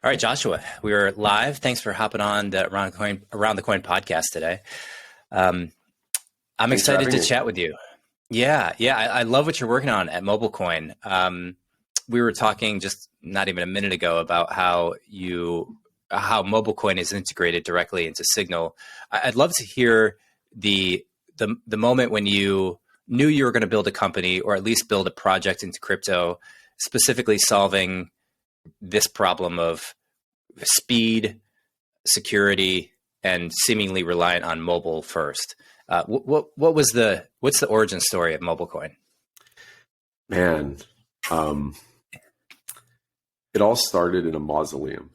All right, Joshua, we are live. Thanks for hopping on the Around the Coin podcast today. I'm excited to chat with you. Yeah. I love what you're working on at MobileCoin. We were talking just not even a minute ago about how MobileCoin is integrated directly into Signal. I'd love to hear the moment when you knew you were going to build a company, or at least build a project into crypto, specifically solving this problem of speed, security, and seemingly reliant on mobile first. What's the origin story of MobileCoin? Man, it all started in a mausoleum.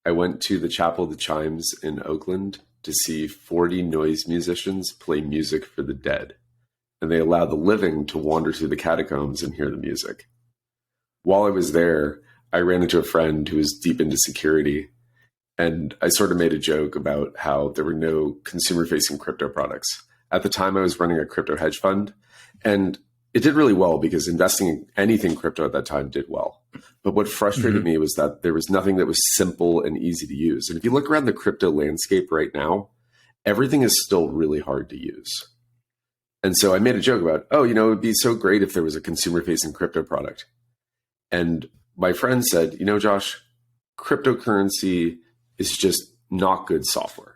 I went to the Chapel of the Chimes in Oakland to see 40 noise musicians play music for the dead, and they allowed the living to wander through the catacombs and hear the music. While I was there, I ran into a friend who was deep into security, and I sort of made a joke about how there were no consumer-facing crypto products. At the time, I was running a crypto hedge fund, and it did really well because investing in anything crypto at that time did well. But what frustrated me was that there was nothing that was simple and easy to use. And if you look around the crypto landscape right now, everything is still really hard to use. And so I made a joke about, it would be so great if there was a consumer-facing crypto product. And my friend said, Josh, cryptocurrency is just not good software.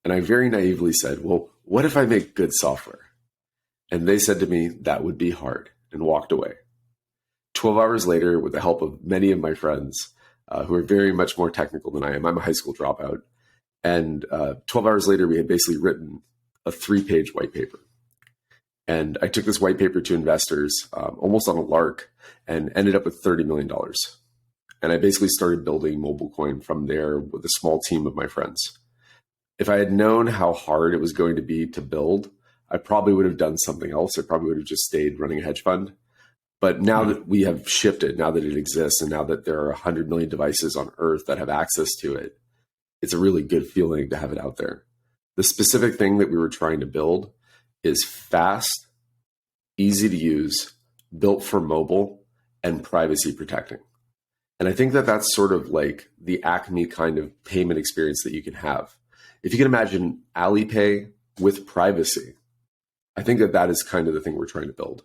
And I very naively said, well, what if I make good software? And they said to me, that would be hard, and walked away. 12 hours later, with the help of many of my friends who are very much more technical than I am, I'm a high school dropout. And 12 hours later, we had basically written a 3-page white paper. And I took this white paper to investors almost on a lark and ended up with $30 million. And I basically started building MobileCoin from there with a small team of my friends. If I had known how hard it was going to be to build, I probably would have done something else. I probably would have just stayed running a hedge fund. But now that we have shipped it, now that it exists, and now that there are 100 million devices on Earth that have access to it, it's a really good feeling to have it out there. The specific thing that we were trying to build is fast, easy to use, built for mobile, and privacy protecting. And I think that that's sort of like the Acme kind of payment experience that you can have. If you can imagine Alipay with privacy, I think that that is kind of the thing we're trying to build.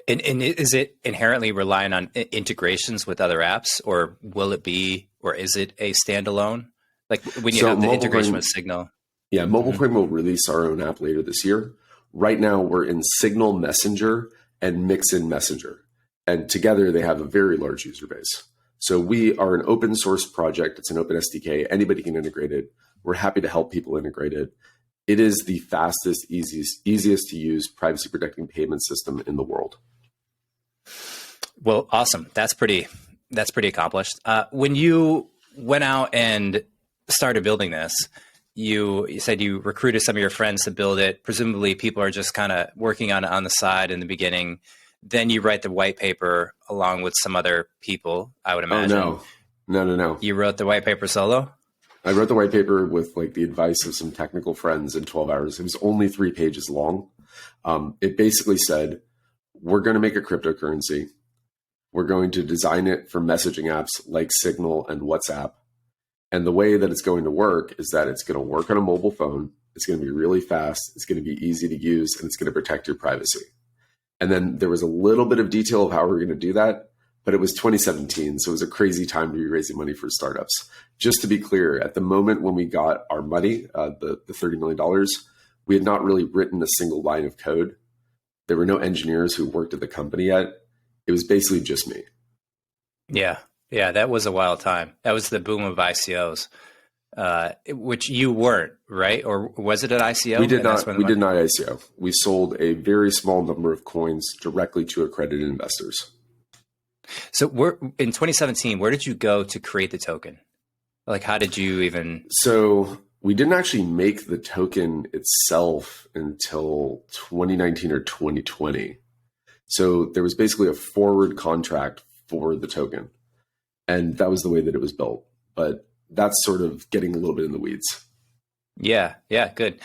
And is it inherently relying on integrations with other apps, or will it be, or is it a standalone? Like when you have the integration with Signal? Yeah, MobileCoin will release our own app later this year. Right now, we're in Signal Messenger and Mixin Messenger. And together, they have a very large user base. So we are an open source project. It's an open SDK. Anybody can integrate it. We're happy to help people integrate it. It is the fastest, easiest to use privacy protecting payment system in the world. Well, awesome. That's pretty accomplished. When you went out and started building this, you said you recruited some of your friends to build it. Presumably people are just kind of working on it on the side in the beginning. Then you write the white paper along with some other people, I would imagine. Oh, no. You wrote the white paper solo? I wrote the white paper with like the advice of some technical friends in 12 hours. It was only 3 pages long. It basically said, we're going to make a cryptocurrency. We're going to design it for messaging apps like Signal and WhatsApp. And the way that it's going to work is that it's going to work on a mobile phone. It's going to be really fast. It's going to be easy to use, and it's going to protect your privacy. And then there was a little bit of detail of how we were going to do that, but it was 2017. So it was a crazy time to be raising money for startups. Just to be clear, at the moment when we got our money, the $30 million, we had not really written a single line of code. There were no engineers who worked at the company yet. It was basically just me. Yeah, that was a wild time. That was the boom of ICOs, which you weren't, right? Or was it an ICO? We did not. We did not ICO. We sold a very small number of coins directly to accredited investors. So in 2017, where did you go to create the token? Like, how did you even? So we didn't actually make the token itself until 2019 or 2020. So there was basically a forward contract for the token. And that was the way that it was built. But that's sort of getting a little bit in the weeds. Yeah, good.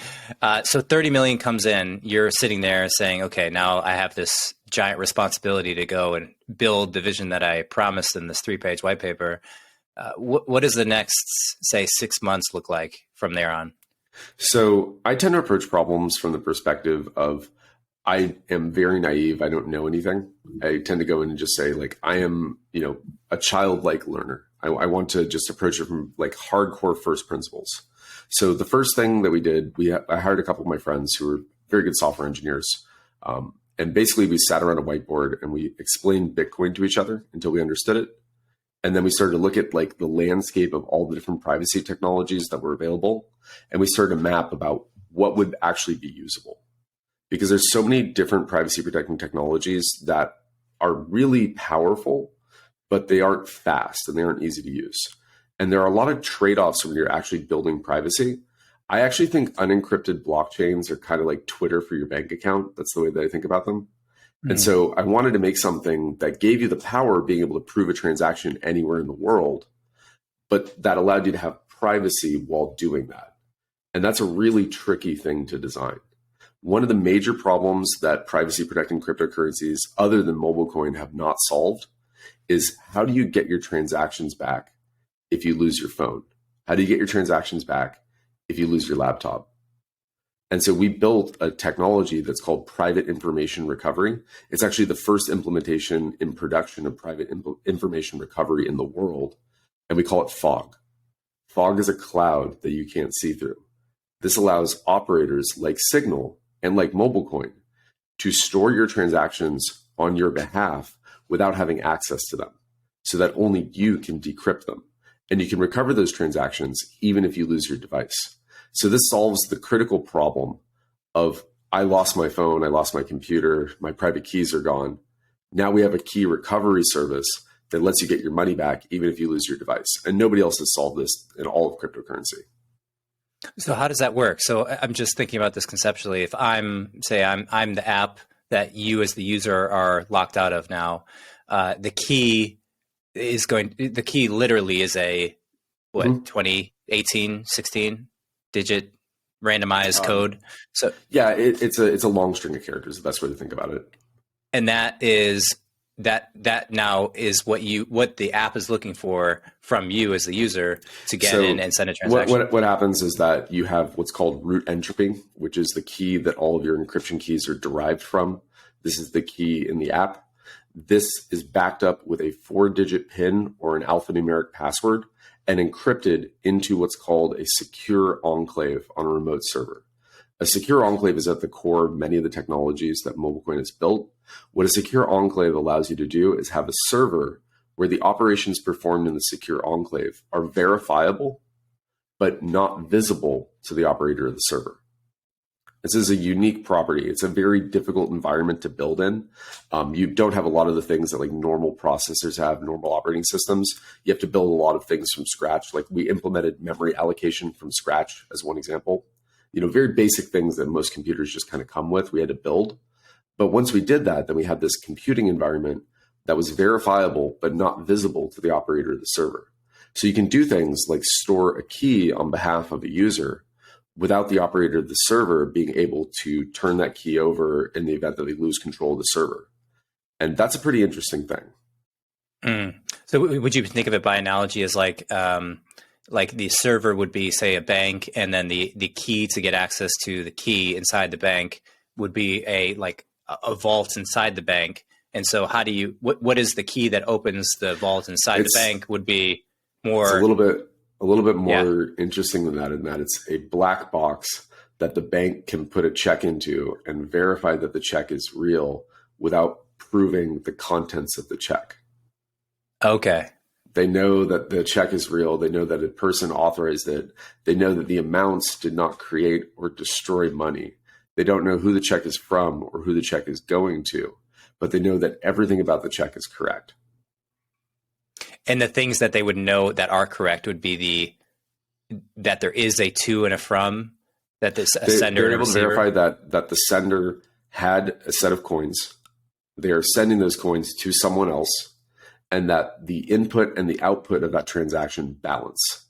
So 30 million comes in, you're sitting there saying, okay, now I have this giant responsibility to go and build the vision that I promised in this 3-page white paper. What does the next, say, 6 months look like from there on? So I tend to approach problems from the perspective of, I am very naive. I don't know anything. I tend to go in and just say, like, I am, a childlike learner. I want to just approach it from like hardcore first principles. So the first thing that we did, I hired a couple of my friends who were very good software engineers. And basically we sat around a whiteboard and we explained Bitcoin to each other until we understood it. And then we started to look at like the landscape of all the different privacy technologies that were available. And we started to map about what would actually be usable. Because there's so many different privacy protecting technologies that are really powerful, but they aren't fast and they aren't easy to use. And there are a lot of trade-offs when you're actually building privacy. I actually think unencrypted blockchains are kind of like Twitter for your bank account. That's the way that I think about them. And so I wanted to make something that gave you the power of being able to prove a transaction anywhere in the world, but that allowed you to have privacy while doing that. And that's a really tricky thing to design. One of the major problems that privacy protecting cryptocurrencies other than MobileCoin have not solved is, how do you get your transactions back if you lose your phone? How do you get your transactions back if you lose your laptop? And so we built a technology that's called private information recovery. It's actually the first implementation in production of private information recovery in the world. And we call it fog. Fog is a cloud that you can't see through. This allows operators like Signal and like MobileCoin to store your transactions on your behalf without having access to them, so that only you can decrypt them. And you can recover those transactions even if you lose your device. So this solves the critical problem of, I lost my phone, I lost my computer, my private keys are gone. Now we have a key recovery service that lets you get your money back even if you lose your device. And nobody else has solved this in all of cryptocurrency. So how does that work? So I'm just thinking about this conceptually. If I'm the app that you as the user are locked out of now, the key literally is a 20, 18, 16 digit randomized code. So yeah, it's a long string of characters, the best way to think about it. And that now is what the app is looking for from you as the user to get in and send a transaction. What happens is that you have what's called root entropy, which is the key that all of your encryption keys are derived from. This is the key in the app. This is backed up with a 4-digit PIN or an alphanumeric password and encrypted into what's called a secure enclave on a remote server. A secure enclave is at the core of many of the technologies that MobileCoin has built. What a secure enclave allows you to do is have a server where the operations performed in the secure enclave are verifiable, but not visible to the operator of the server. This is a unique property. It's a very difficult environment to build in. You don't have a lot of the things that like normal processors have, normal operating systems. You have to build a lot of things from scratch. Like we implemented memory allocation from scratch as one example. Very basic things that most computers just kind of come with, we had to build. But once we did that, then we had this computing environment that was verifiable, but not visible to the operator of the server. So you can do things like store a key on behalf of a user without the operator of the server being able to turn that key over in the event that they lose control of the server. And that's a pretty interesting thing. So would you think of it by analogy as like the server would be, say, a bank, and then the key to get access to the key inside the bank would be a vault inside the bank. And so how do you, what is the key that opens the vault inside the bank would be more... It's a little bit more interesting than that, in that it's a black box that the bank can put a check into and verify that the check is real without proving the contents of the check. Okay. They know that the check is real. They know that a person authorized it. They know that the amounts did not create or destroy money. They don't know who the check is from or who the check is going to, but they know that everything about the check is correct. And the things that they would know that are correct would be that there is a to and a from, that this sender they're able to verify that the sender had a set of coins. They are sending those coins to someone else, and that the input and the output of that transaction balance.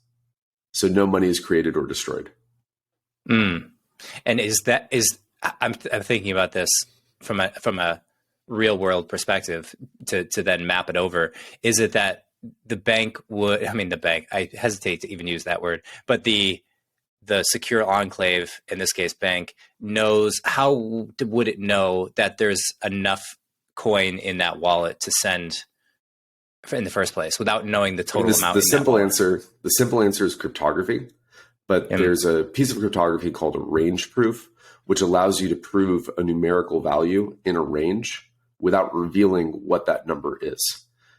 So no money is created or destroyed. And I'm thinking about this from a real world perspective to then map it over, is it that the bank would, I mean, the bank, I hesitate to even use that word, but the secure enclave, in this case, bank, knows, how would it know that there's enough coin in that wallet to send in the first place without knowing the total amount? The simple answer is cryptography, but there's a piece of cryptography called a range proof, which allows you to prove a numerical value in a range without revealing what that number is.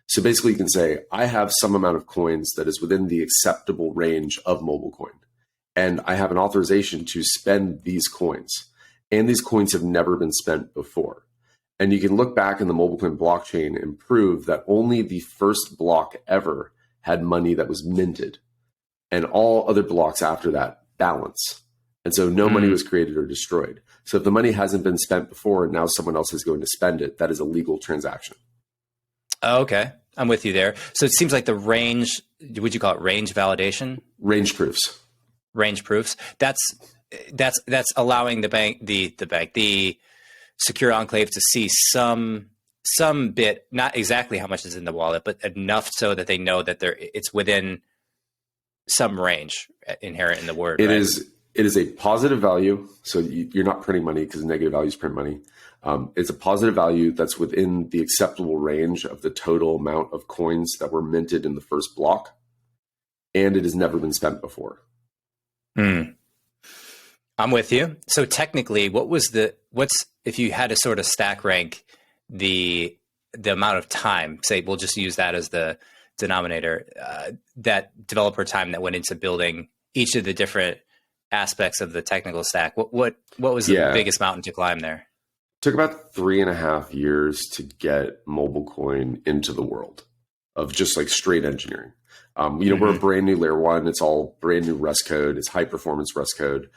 So basically you can say, I have some amount of coins that is within the acceptable range of MobileCoin, and I have an authorization to spend these coins, and these coins have never been spent before. And you can look back in the MobileCoin blockchain and prove that only the first block ever had money that was minted, and all other blocks after that balance. And so no money was created or destroyed. So if the money hasn't been spent before and now someone else is going to spend it, that is a legal transaction. Oh, okay. I'm with you there. So it seems like the range, would you call it range validation? Range proofs. That's allowing the secure enclave to see some bit, not exactly how much is in the wallet, but enough so that they know that it's within some range inherent in the word. It is a positive value. So you're not printing money, because negative values print money. It's a positive value that's within the acceptable range of the total amount of coins that were minted in the first block. And it has never been spent before. I'm with you. So technically, if you had to sort of stack rank the amount of time, say, we'll just use that as the denominator, that developer time that went into building each of the different aspects of the technical stack, what was the biggest mountain to climb there? Took about 3.5 years to get MobileCoin into the world of just like straight engineering. We're a brand new layer one. It's all brand new Rust code. It's high performance Rust code.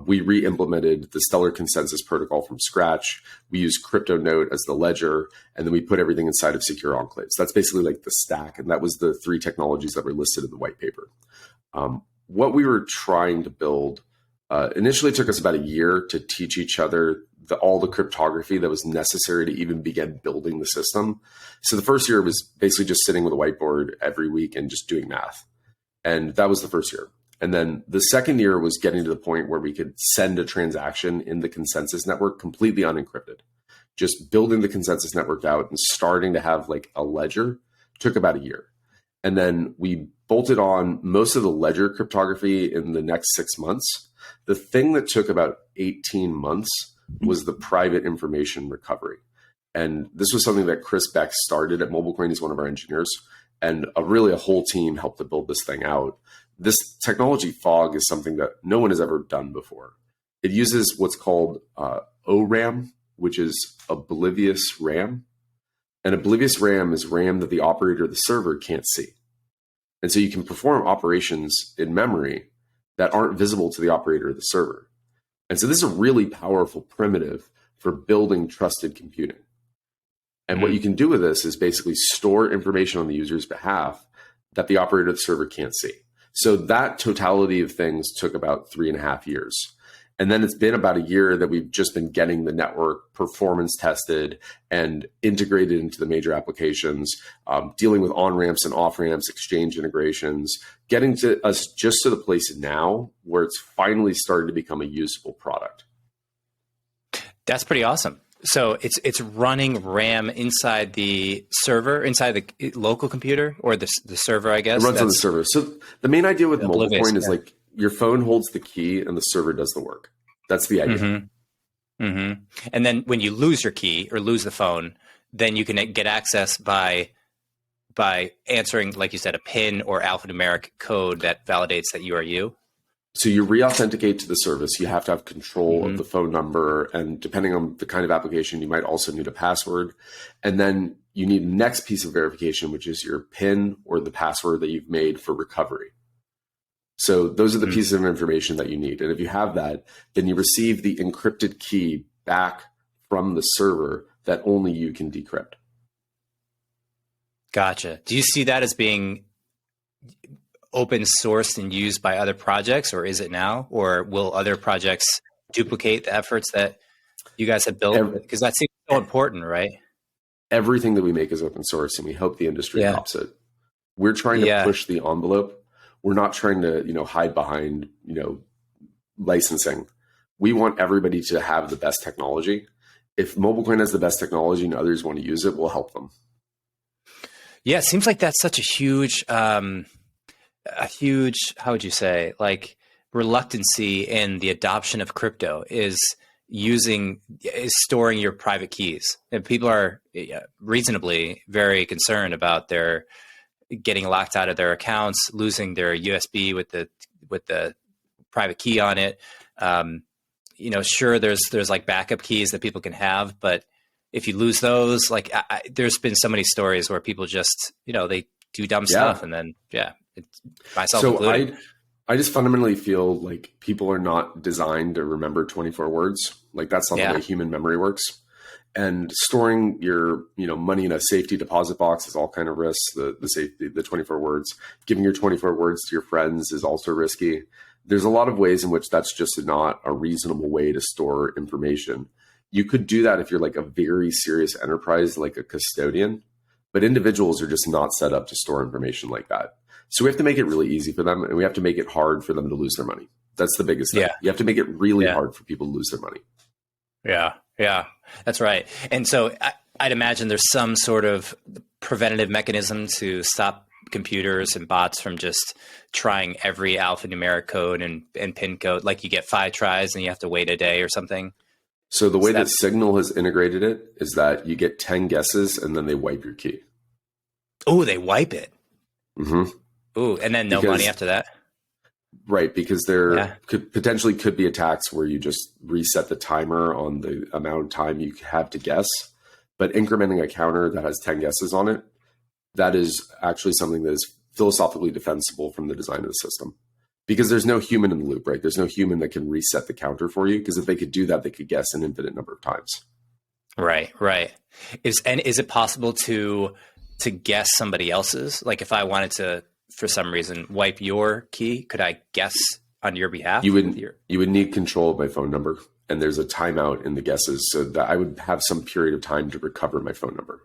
We re-implemented the Stellar consensus protocol from scratch. We use Crypto Note as the ledger, and then we put everything inside of secure enclaves. That's basically like the stack. And that was the 3 technologies that were listed in the white paper. What we were trying to build initially took us about a year to teach each other all the cryptography that was necessary to even begin building the system. So the first year was basically just sitting with a whiteboard every week and just doing math. And that was the first year. And then the second year was getting to the point where we could send a transaction in the consensus network completely unencrypted. Just building the consensus network out and starting to have like a ledger took about a year. And then we bolted on most of the ledger cryptography in the next 6 months. The thing that took about 18 months was the private information recovery. And this was something that Chris Beck started at MobileCoin. He's one of our engineers, and a whole team helped to build this thing out. This technology fog is something that no one has ever done before. It uses what's called ORAM, which is oblivious RAM. And oblivious RAM is RAM that the operator of the server can't see. And so you can perform operations in memory that aren't visible to the operator of the server. And so this is a really powerful primitive for building trusted computing. And what you can do with this is basically store information on the user's behalf that the operator of the server can't see. So that totality of things took about 3.5 years. And then it's been about a year that we've just been getting the network performance tested and integrated into the major applications, dealing with on-ramps and off-ramps, exchange integrations, getting to us just to the place now where it's finally started to become a usable product. That's pretty awesome. So it's running RAM inside the server, inside the local computer, or the server, I guess? It runs on the server. So the main idea with MobileCoin is like your phone holds the key and the server does the work. That's the idea. And then when you lose your key or lose the phone, then you can get access by answering, like you said, a PIN or alphanumeric code that validates that you are you. So you re-authenticate to the service. You have to have control of the phone number. And depending on the kind of application, you might also need a password. And then you need the next piece of verification, which is your PIN or the password that you've made for recovery. So those are the pieces of information that you need. And if you have that, then you receive the encrypted key back from the server that only you can decrypt. Gotcha. Do you see that as being open sourced and used by other projects, or is it now? Or will other projects duplicate the efforts that you guys have built? Because that seems so important, right? everything that we make is open source, and we hope the industry adopts it. We're trying to push the envelope. We're not trying to, hide behind, licensing. We want everybody to have the best technology. If MobileCoin has the best technology and others want to use it, we'll help them. Yeah, it seems like that's such a huge, how would you say, like reluctancy in the adoption of crypto is storing your private keys. And people are reasonably very concerned about their getting locked out of their accounts, losing their USB with the private key on it. Sure, there's like backup keys that people can have, but if you lose those, like there's been so many stories where people just, they do dumb stuff and then, myself included. I just fundamentally feel like people are not designed to remember 24 words. Like that's not the way human memory works. And storing your, money in a safety deposit box is all kind of risks. The safety, the 24 words, giving your 24 words to your friends is also risky. There's a lot of ways in which that's just not a reasonable way to store information. You could do that if you're like a very serious enterprise, like a custodian, but individuals are just not set up to store information like that. So we have to make it really easy for them, and we have to make it hard for them to lose their money. That's the biggest thing. You have to make it really hard for people to lose their money. Yeah, that's right. And so I'd imagine there's some sort of preventative mechanism to stop computers and bots from just trying every alphanumeric code and PIN code. Like you get 5 tries and you have to wait a day or something. So the way that Signal has integrated it is that you get 10 guesses and then they wipe your key. Oh, they wipe it. Mm-hmm. Ooh, and then no money after that? Right, because there could be attacks where you just reset the timer on the amount of time you have to guess. But incrementing a counter that has 10 guesses on it, that is actually something that is philosophically defensible from the design of the system. Because there's no human in the loop, right? There's no human that can reset the counter for you, because if they could do that, they could guess an infinite number of times. Right. Is it possible to guess somebody else's? Like if I wanted to, for some reason, wipe your key, could I guess on your behalf? You would need control of my phone number, and there's a timeout in the guesses, so that I would have some period of time to recover my phone number.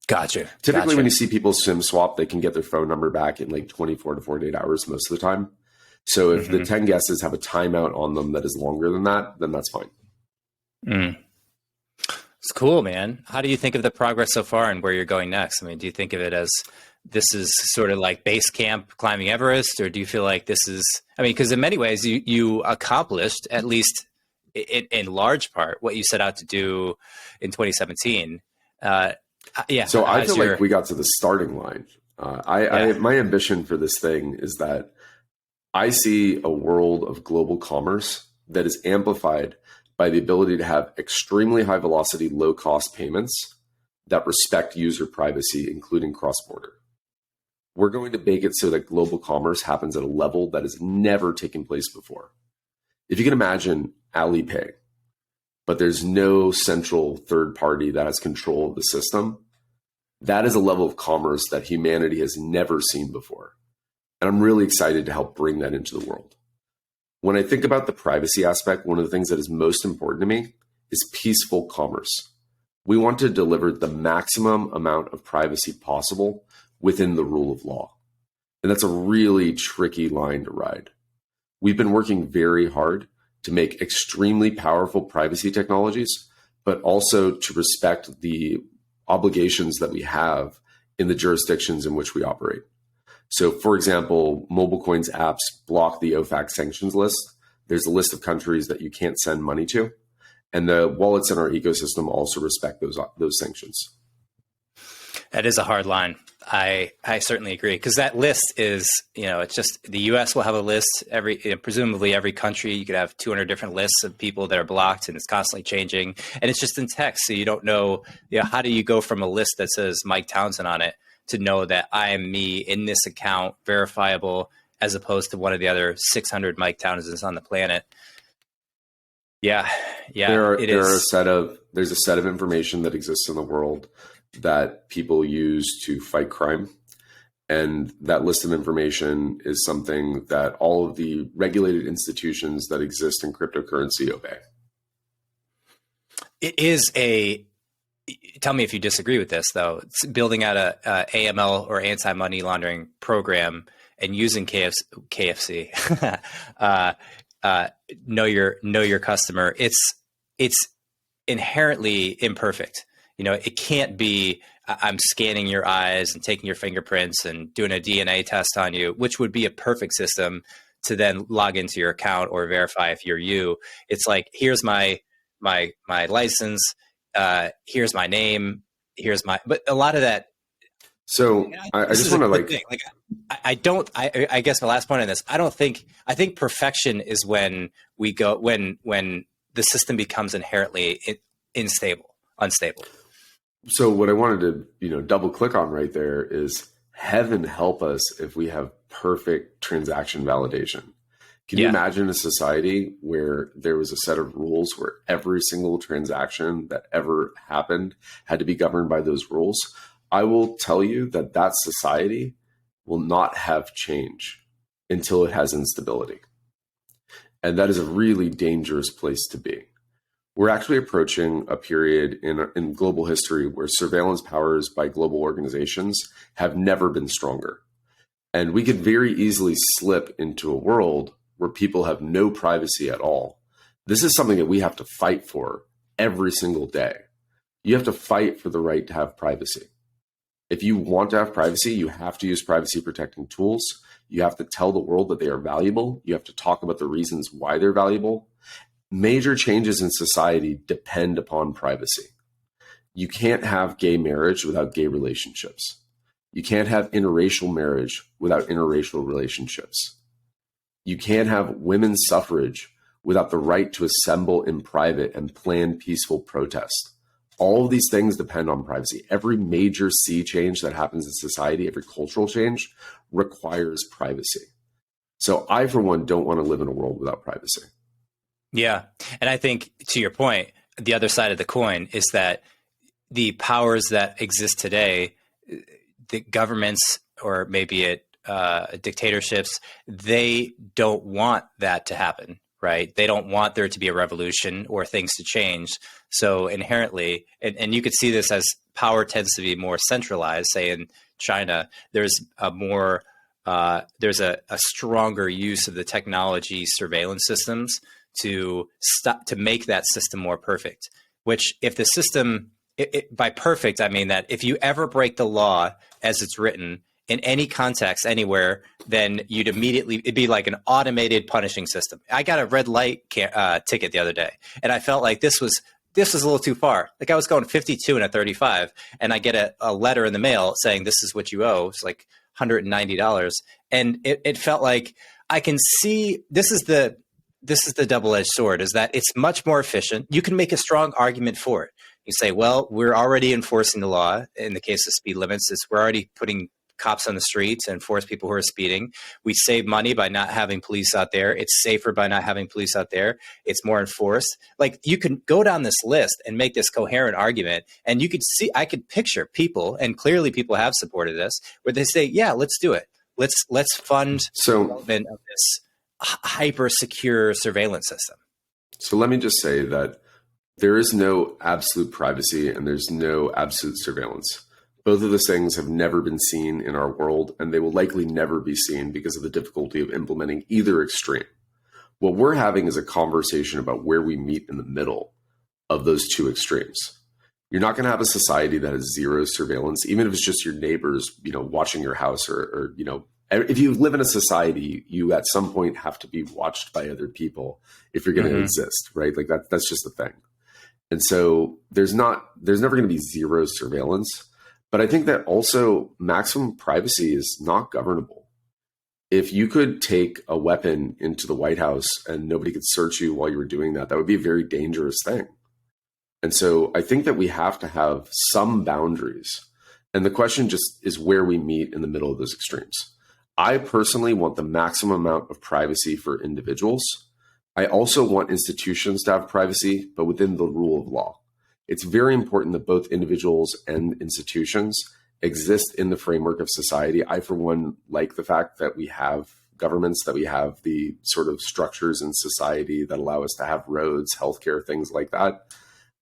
Gotcha. Typically, when you see people SIM swap, they can get their phone number back in like 24 to 48 hours most of the time. So if the 10 guesses have a timeout on them that is longer than that, then that's fine. It's cool, man. How do you think of the progress so far and where you're going next? I mean, do you think of it as this is sort of like base camp climbing Everest, or do you feel like this is, because in many ways you accomplished, at least in large part, what you set out to do in 2017. So I feel like we got to the starting line. My ambition for this thing is that I see a world of global commerce that is amplified by the ability to have extremely high velocity, low cost payments that respect user privacy, including cross-border. We're going to make it so that global commerce happens at a level that has never taken place before. If you can imagine Alipay, but there's no central third party that has control of the system, that is a level of commerce that humanity has never seen before. And I'm really excited to help bring that into the world. When I think about the privacy aspect, one of the things that is most important to me is peaceful commerce. We want to deliver the maximum amount of privacy possible within the rule of law. And that's a really tricky line to ride. We've been working very hard to make extremely powerful privacy technologies, but also to respect the obligations that we have in the jurisdictions in which we operate. So for example, MobileCoin's apps block the OFAC sanctions list. There's a list of countries that you can't send money to. And the wallets in our ecosystem also respect those sanctions. That is a hard line. I certainly agree, because that list is, it's just the U.S. will have a list presumably every country. You could have 200 different lists of people that are blocked, and it's constantly changing. And it's just in text, so you don't know, how do you go from a list that says Mike Townsend on it to know that I am me in this account, verifiable, as opposed to one of the other 600 Mike Townsends on the planet. Yeah. There's a set of information that exists in the world that people use to fight crime. And that list of information is something that all of the regulated institutions that exist in cryptocurrency obey. It is tell me if you disagree with this, though. It's building out a AML or anti-money laundering program and using KFC, know your customer. It's inherently imperfect. It can't be I'm scanning your eyes and taking your fingerprints and doing a DNA test on you, which would be a perfect system to then log into your account or verify if you're you. It's like, here's my license, here's my name, but a lot of that. So I just want to I guess my last point on this, I think perfection is when the system becomes inherently unstable. So what I wanted to, double click on right there is, heaven help us if we have perfect transaction validation. Can you imagine a society where there was a set of rules where every single transaction that ever happened had to be governed by those rules? I will tell you that society will not have change until it has instability. And that is a really dangerous place to be. We're actually approaching a period in global history where surveillance powers by global organizations have never been stronger. And we could very easily slip into a world where people have no privacy at all. This is something that we have to fight for every single day. You have to fight for the right to have privacy. If you want to have privacy, you have to use privacy protecting tools. You have to tell the world that they are valuable. You have to talk about the reasons why they're valuable. Major changes in society depend upon privacy. You can't have gay marriage without gay relationships. You can't have interracial marriage without interracial relationships. You can't have women's suffrage without the right to assemble in private and plan peaceful protest. All of these things depend on privacy. Every major sea change that happens in society, every cultural change, requires privacy. So I, for one, don't want to live in a world without privacy. Yeah. And I think, to your point, the other side of the coin is that the powers that exist today, the governments, or maybe dictatorships, they don't want that to happen, right? They don't want there to be a revolution or things to change. So inherently, and you could see this as power tends to be more centralized, say in China, there's a stronger use of the technology surveillance systems to make that system more perfect. Which, if the system, by perfect, I mean that if you ever break the law as it's written in any context, anywhere, then it'd be like an automated punishing system. I got a red light ticket the other day, and I felt like this was a little too far. Like I was going 52 and a 35, and I get a letter in the mail saying this is what you owe. It's like $190, and it felt like I can see this is the double-edged sword, is that it's much more efficient. You can make a strong argument for it. You say, well, we're already enforcing the law. In the case of speed limits, we're already putting cops on the streets to enforce people who are speeding. We save money by not having police out there. It's safer by not having police out there. It's more enforced. Like, you can go down this list and make this coherent argument, and you could see, I could picture people, and clearly people have supported this, where they say, yeah, let's do it. Let's fund development of this hyper secure surveillance system. So let me just say that there is no absolute privacy and there's no absolute surveillance. Both of those things have never been seen in our world, and they will likely never be seen because of the difficulty of implementing either extreme. What we're having is a conversation about where we meet in the middle of those two extremes. You're not going to have a society that has zero surveillance, even if it's just your neighbors, watching your house, or if you live in a society, you at some point have to be watched by other people if you're going to exist, right? Like that's just the thing. And so there's never going to be zero surveillance. But I think that also maximum privacy is not governable. If you could take a weapon into the White House and nobody could search you while you were doing that, that would be a very dangerous thing. And so I think that we have to have some boundaries. And the question just is where we meet in the middle of those extremes. I personally want the maximum amount of privacy for individuals. I also want institutions to have privacy, but within the rule of law. It's very important that both individuals and institutions exist in the framework of society. I, for one, like the fact that we have governments, that we have the sort of structures in society that allow us to have roads, healthcare, things like that.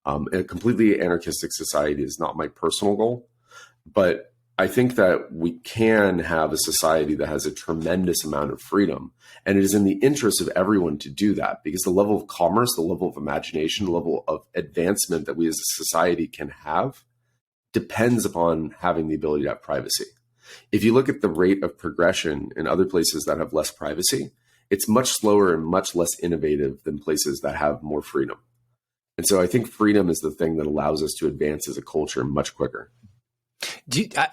A completely anarchistic society is not my personal goal, but I think that we can have a society that has a tremendous amount of freedom. And it is in the interest of everyone to do that, because the level of commerce, the level of imagination, the level of advancement that we as a society can have depends upon having the ability to have privacy. If you look at the rate of progression in other places that have less privacy, it's much slower and much less innovative than places that have more freedom. And so I think freedom is the thing that allows us to advance as a culture much quicker.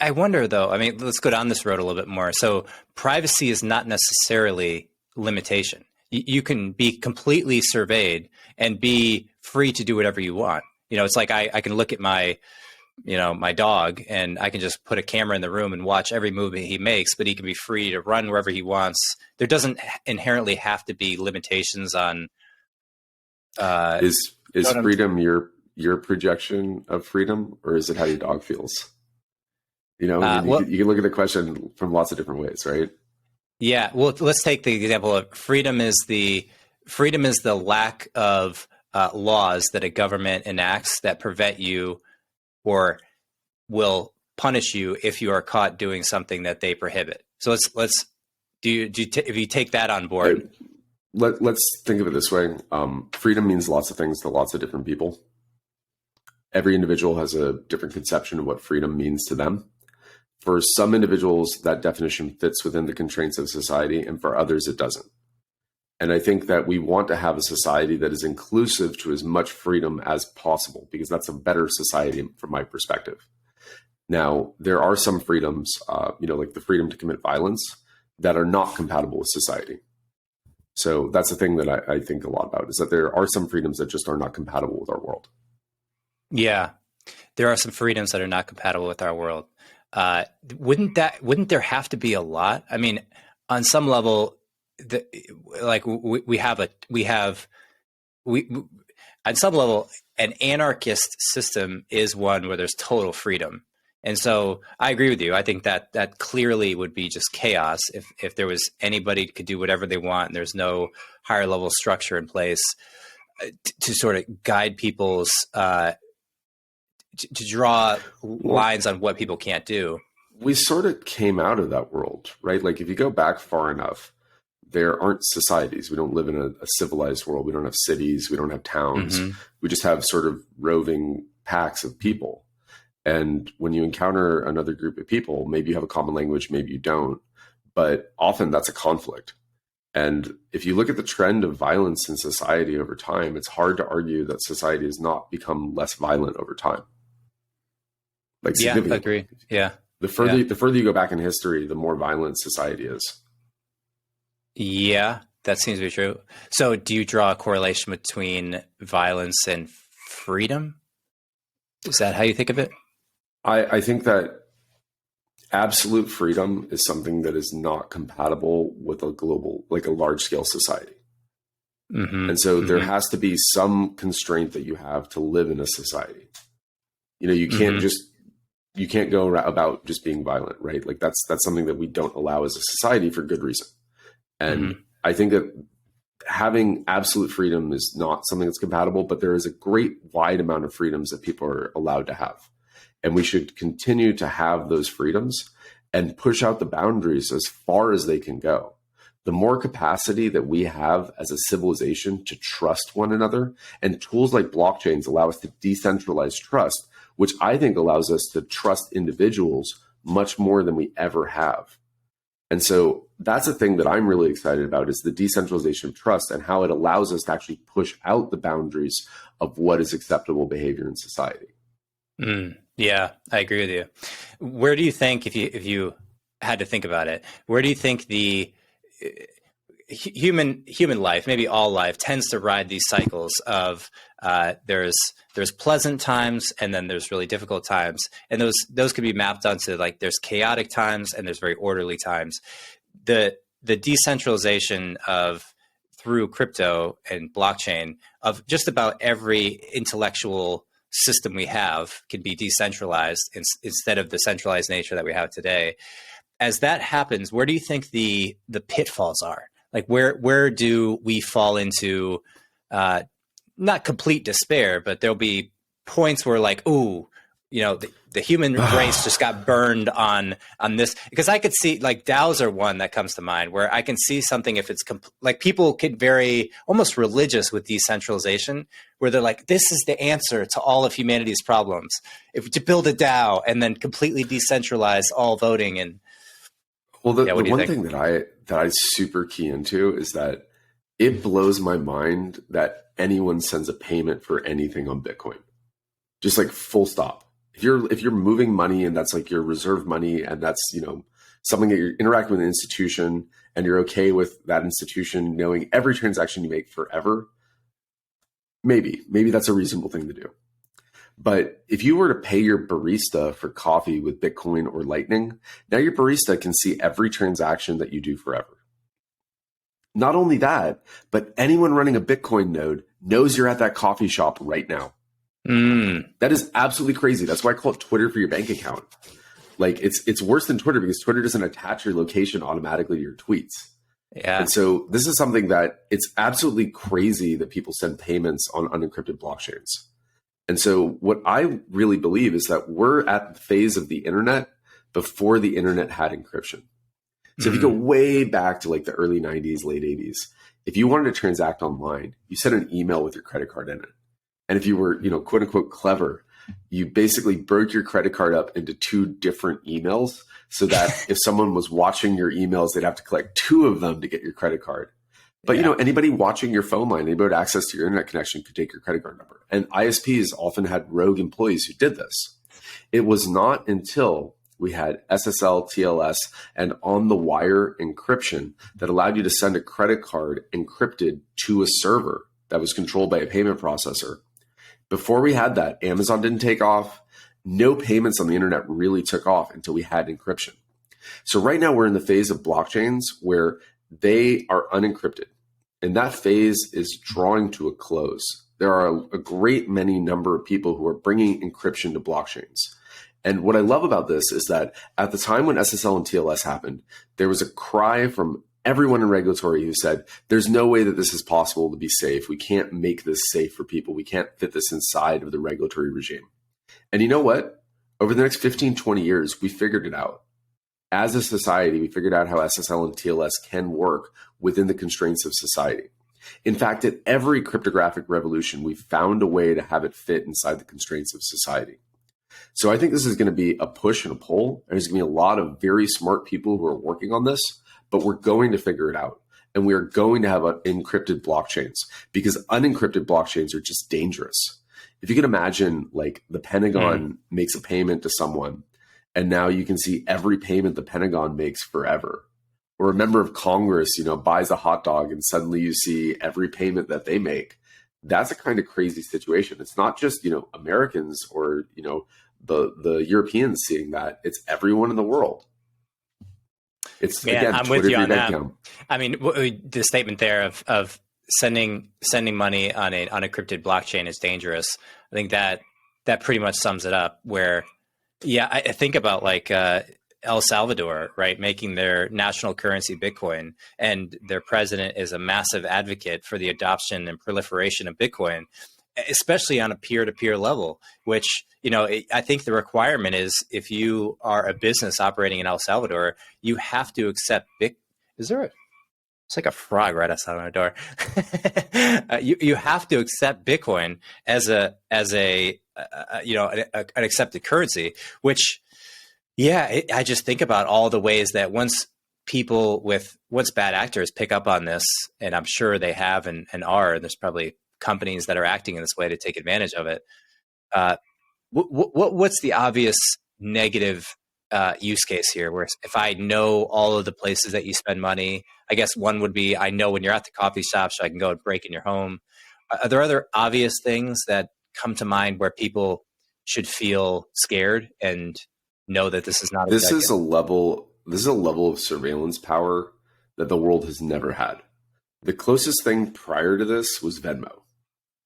I wonder, though, I mean, let's go down this road a little bit more. So privacy is not necessarily limitation. You can be completely surveyed and be free to do whatever you want. You know, it's like I can look at my dog, and I can just put a camera in the room and watch every movement he makes, but he can be free to run wherever he wants. There doesn't inherently have to be limitations on. Is freedom your projection of freedom, or is it how your dog feels? You know, you can look at the question from lots of different ways, right? Yeah. Well, let's take the example of freedom is the lack of laws that a government enacts that prevent you or will punish you if you are caught doing something that they prohibit. So let's if you take that on board. Let's think of it this way. Freedom means lots of things to lots of different people. Every individual has a different conception of what freedom means to them. For some individuals, that definition fits within the constraints of society, and for others, it doesn't. And I think that we want to have a society that is inclusive to as much freedom as possible, because that's a better society from my perspective. Now, there are some freedoms, like the freedom to commit violence, that are not compatible with society. So that's the thing that I think a lot about, is that there are some freedoms that just are not compatible with our world. Yeah, there are some freedoms that are not compatible with our world. Wouldn't there have to be a lot? I mean, on some level, on some level, an anarchist system is one where there's total freedom. And so I agree with you. I think that clearly would be just chaos if there was anybody could do whatever they want and there's no higher level structure in place to sort of guide people's to draw lines on what people can't do. We sort of came out of that world, right? Like if you go back far enough, there aren't societies. We don't live in a civilized world. We don't have cities. We don't have towns. Mm-hmm. We just have sort of roving packs of people. And when you encounter another group of people, maybe you have a common language, maybe you don't, but often that's a conflict. And if you look at the trend of violence in society over time, it's hard to argue that society has not become less violent over time. Like significantly. Yeah, I agree. Yeah. The further you go back in history, the more violent society is. Yeah, that seems to be true. So do you draw a correlation between violence and freedom? Is that how you think of it? I think that absolute freedom is something that is not compatible with a global, like a large scale society. Mm-hmm. And so there has to be some constraint that you have to live in a society. You know, you can't you can't go about just being violent, right? Like that's something that we don't allow as a society for good reason. And I think that having absolute freedom is not something that's compatible, but there is a great wide amount of freedoms that people are allowed to have. And we should continue to have those freedoms and push out the boundaries as far as they can go. The more capacity that we have as a civilization to trust one another, and tools like blockchains allow us to decentralize trust, which I think allows us to trust individuals much more than we ever have. And so that's a thing that I'm really excited about, is the decentralization of trust and how it allows us to actually push out the boundaries of what is acceptable behavior in society. Yeah, I agree with you. Where do you think, if you had to think about it, where do you think the human life, maybe all life, tends to ride these cycles of there's pleasant times and then there's really difficult times, and those could be mapped onto, like, there's chaotic times and there's very orderly times. The decentralization of, through crypto and blockchain, of just about every intellectual system we have can be decentralized instead of the centralized nature that we have today. As that happens, where do you think the pitfalls are? Like where do we fall into not complete despair, but there'll be points where like, ooh, the human race just got burned on this? Because I could see like DAOs are one that comes to mind where I can see something if it's like people get very almost religious with decentralization, where they're like, this is the answer to all of humanity's problems. If to build a DAO and then completely decentralize all voting and the one thing that I super key into is that it blows my mind that anyone sends a payment for anything on Bitcoin. Just like full stop. If you're moving money and that's like your reserve money and that's, something that you're interacting with an institution and you're okay with that institution knowing every transaction you make forever, maybe that's a reasonable thing to do. But if you were to pay your barista for coffee with Bitcoin or Lightning, now your barista can see every transaction that you do forever. Not only that, but anyone running a Bitcoin node knows you're at that coffee shop right now. That is absolutely crazy. That's why I call it Twitter for your bank account. Like it's worse than Twitter because Twitter doesn't attach your location automatically to your tweets. Yeah. And so this is something that it's absolutely crazy that people send payments on unencrypted blockchains. And so what I really believe is that we're at the phase of the internet before the internet had encryption. So if you go way back to like the early 90s, late 80s, if you wanted to transact online, you sent an email with your credit card in it. And if you were, quote unquote, clever, you basically broke your credit card up into 2 different emails so that if someone was watching your emails, they'd have to collect 2 of them to get your credit card. But, anybody watching your phone line, anybody with access to your internet connection could take your credit card number. And ISPs often had rogue employees who did this. It was not until we had SSL, TLS, and on-the-wire encryption that allowed you to send a credit card encrypted to a server that was controlled by a payment processor. Before we had that, Amazon didn't take off. No payments on the internet really took off until we had encryption. So right now we're in the phase of blockchains where they are unencrypted. And that phase is drawing to a close. There are a great many number of people who are bringing encryption to blockchains. And what I love about this is that at the time when SSL and TLS happened, there was a cry from everyone in regulatory who said, there's no way that this is possible to be safe. We can't make this safe for people. We can't fit this inside of the regulatory regime. And you know what? Over the next 15, 20 years, we figured it out. As a society, we figured out how SSL and TLS can work within the constraints of society. In fact, at every cryptographic revolution, we found a way to have it fit inside the constraints of society. So I think this is going to be a push and a pull. There's going to be a lot of very smart people who are working on this, but we're going to figure it out. And we are going to have encrypted blockchains because unencrypted blockchains are just dangerous. If you can imagine, like the Pentagon makes a payment to someone, and now you can see every payment the Pentagon makes forever. Or a member of Congress, buys a hot dog and suddenly you see every payment that they make. That's a kind of crazy situation. It's not just, Americans or, the Europeans seeing that. It's everyone in the world. It's again, I'm Twitter with you on that. Account. I mean, the statement there of sending money on an unencrypted blockchain is dangerous. I think that pretty much sums it up. Where, I think about like El Salvador, right, making their national currency Bitcoin, and their president is a massive advocate for the adoption and proliferation of Bitcoin, especially on a peer-to-peer level, which, I think the requirement is if you are a business operating in El Salvador, you have to accept it's like a frog right outside my door. You have to accept Bitcoin as an accepted currency, which, I just think about all the ways that once bad actors pick up on this, and I'm sure they have and are, there's probably companies that are acting in this way to take advantage of it. What's the obvious negative use case here? Where if I know all of the places that you spend money, I guess one would be I know when you're at the coffee shop, so I can go and break in your home. Are there other obvious things that come to mind where people should feel scared and know that this is not? This is a level of surveillance power that the world has never had. The closest thing prior to this was Venmo.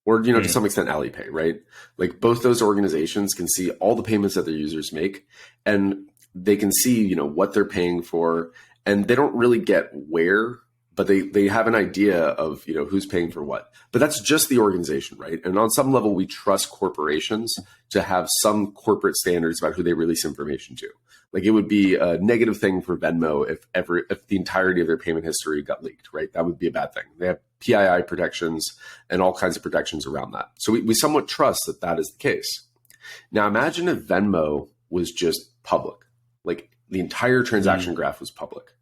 Or, to some extent, Alipay, right? Like both those organizations can see all the payments that their users make, and they can see, what they're paying for, and they don't really get where, but they have an idea of, who's paying for what. But that's just the organization, right? And on some level, we trust corporations to have some corporate standards about who they release information to. Like, it would be a negative thing for Venmo if the entirety of their payment history got leaked, right? That would be a bad thing. They have PII protections and all kinds of protections around that. So we somewhat trust that that is the case. Now, imagine if Venmo was just public, like the entire transaction graph was public.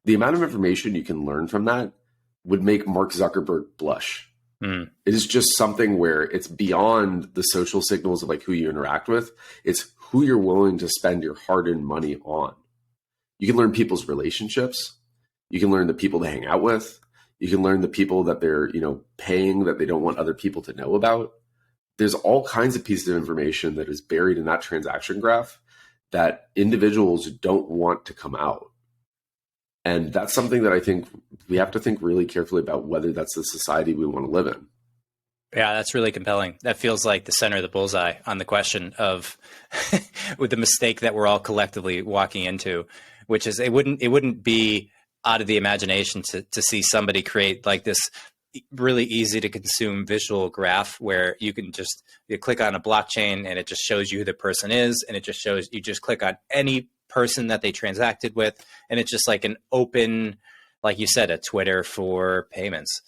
The amount of information you can learn from that would make Mark Zuckerberg blush. It is just something where it's beyond the social signals of like who you interact with. It's who you're willing to spend your hard-earned money on. You can learn people's relationships. You can learn the people they hang out with. You can learn the people that they're, paying that they don't want other people to know about. There's all kinds of pieces of information that is buried in that transaction graph that individuals don't want to come out. And that's something that I think we have to think really carefully about, whether that's the society we want to live in. Yeah, that's really compelling. That feels like the center of the bullseye on the question of with the mistake that we're all collectively walking into, which is it wouldn't be out of the imagination to see somebody create like this really easy to consume visual graph where you click on a blockchain and it just shows you who the person is, and it just shows you just click on any person that they transacted with, and it's just like an open, like you said, a Twitter for payments.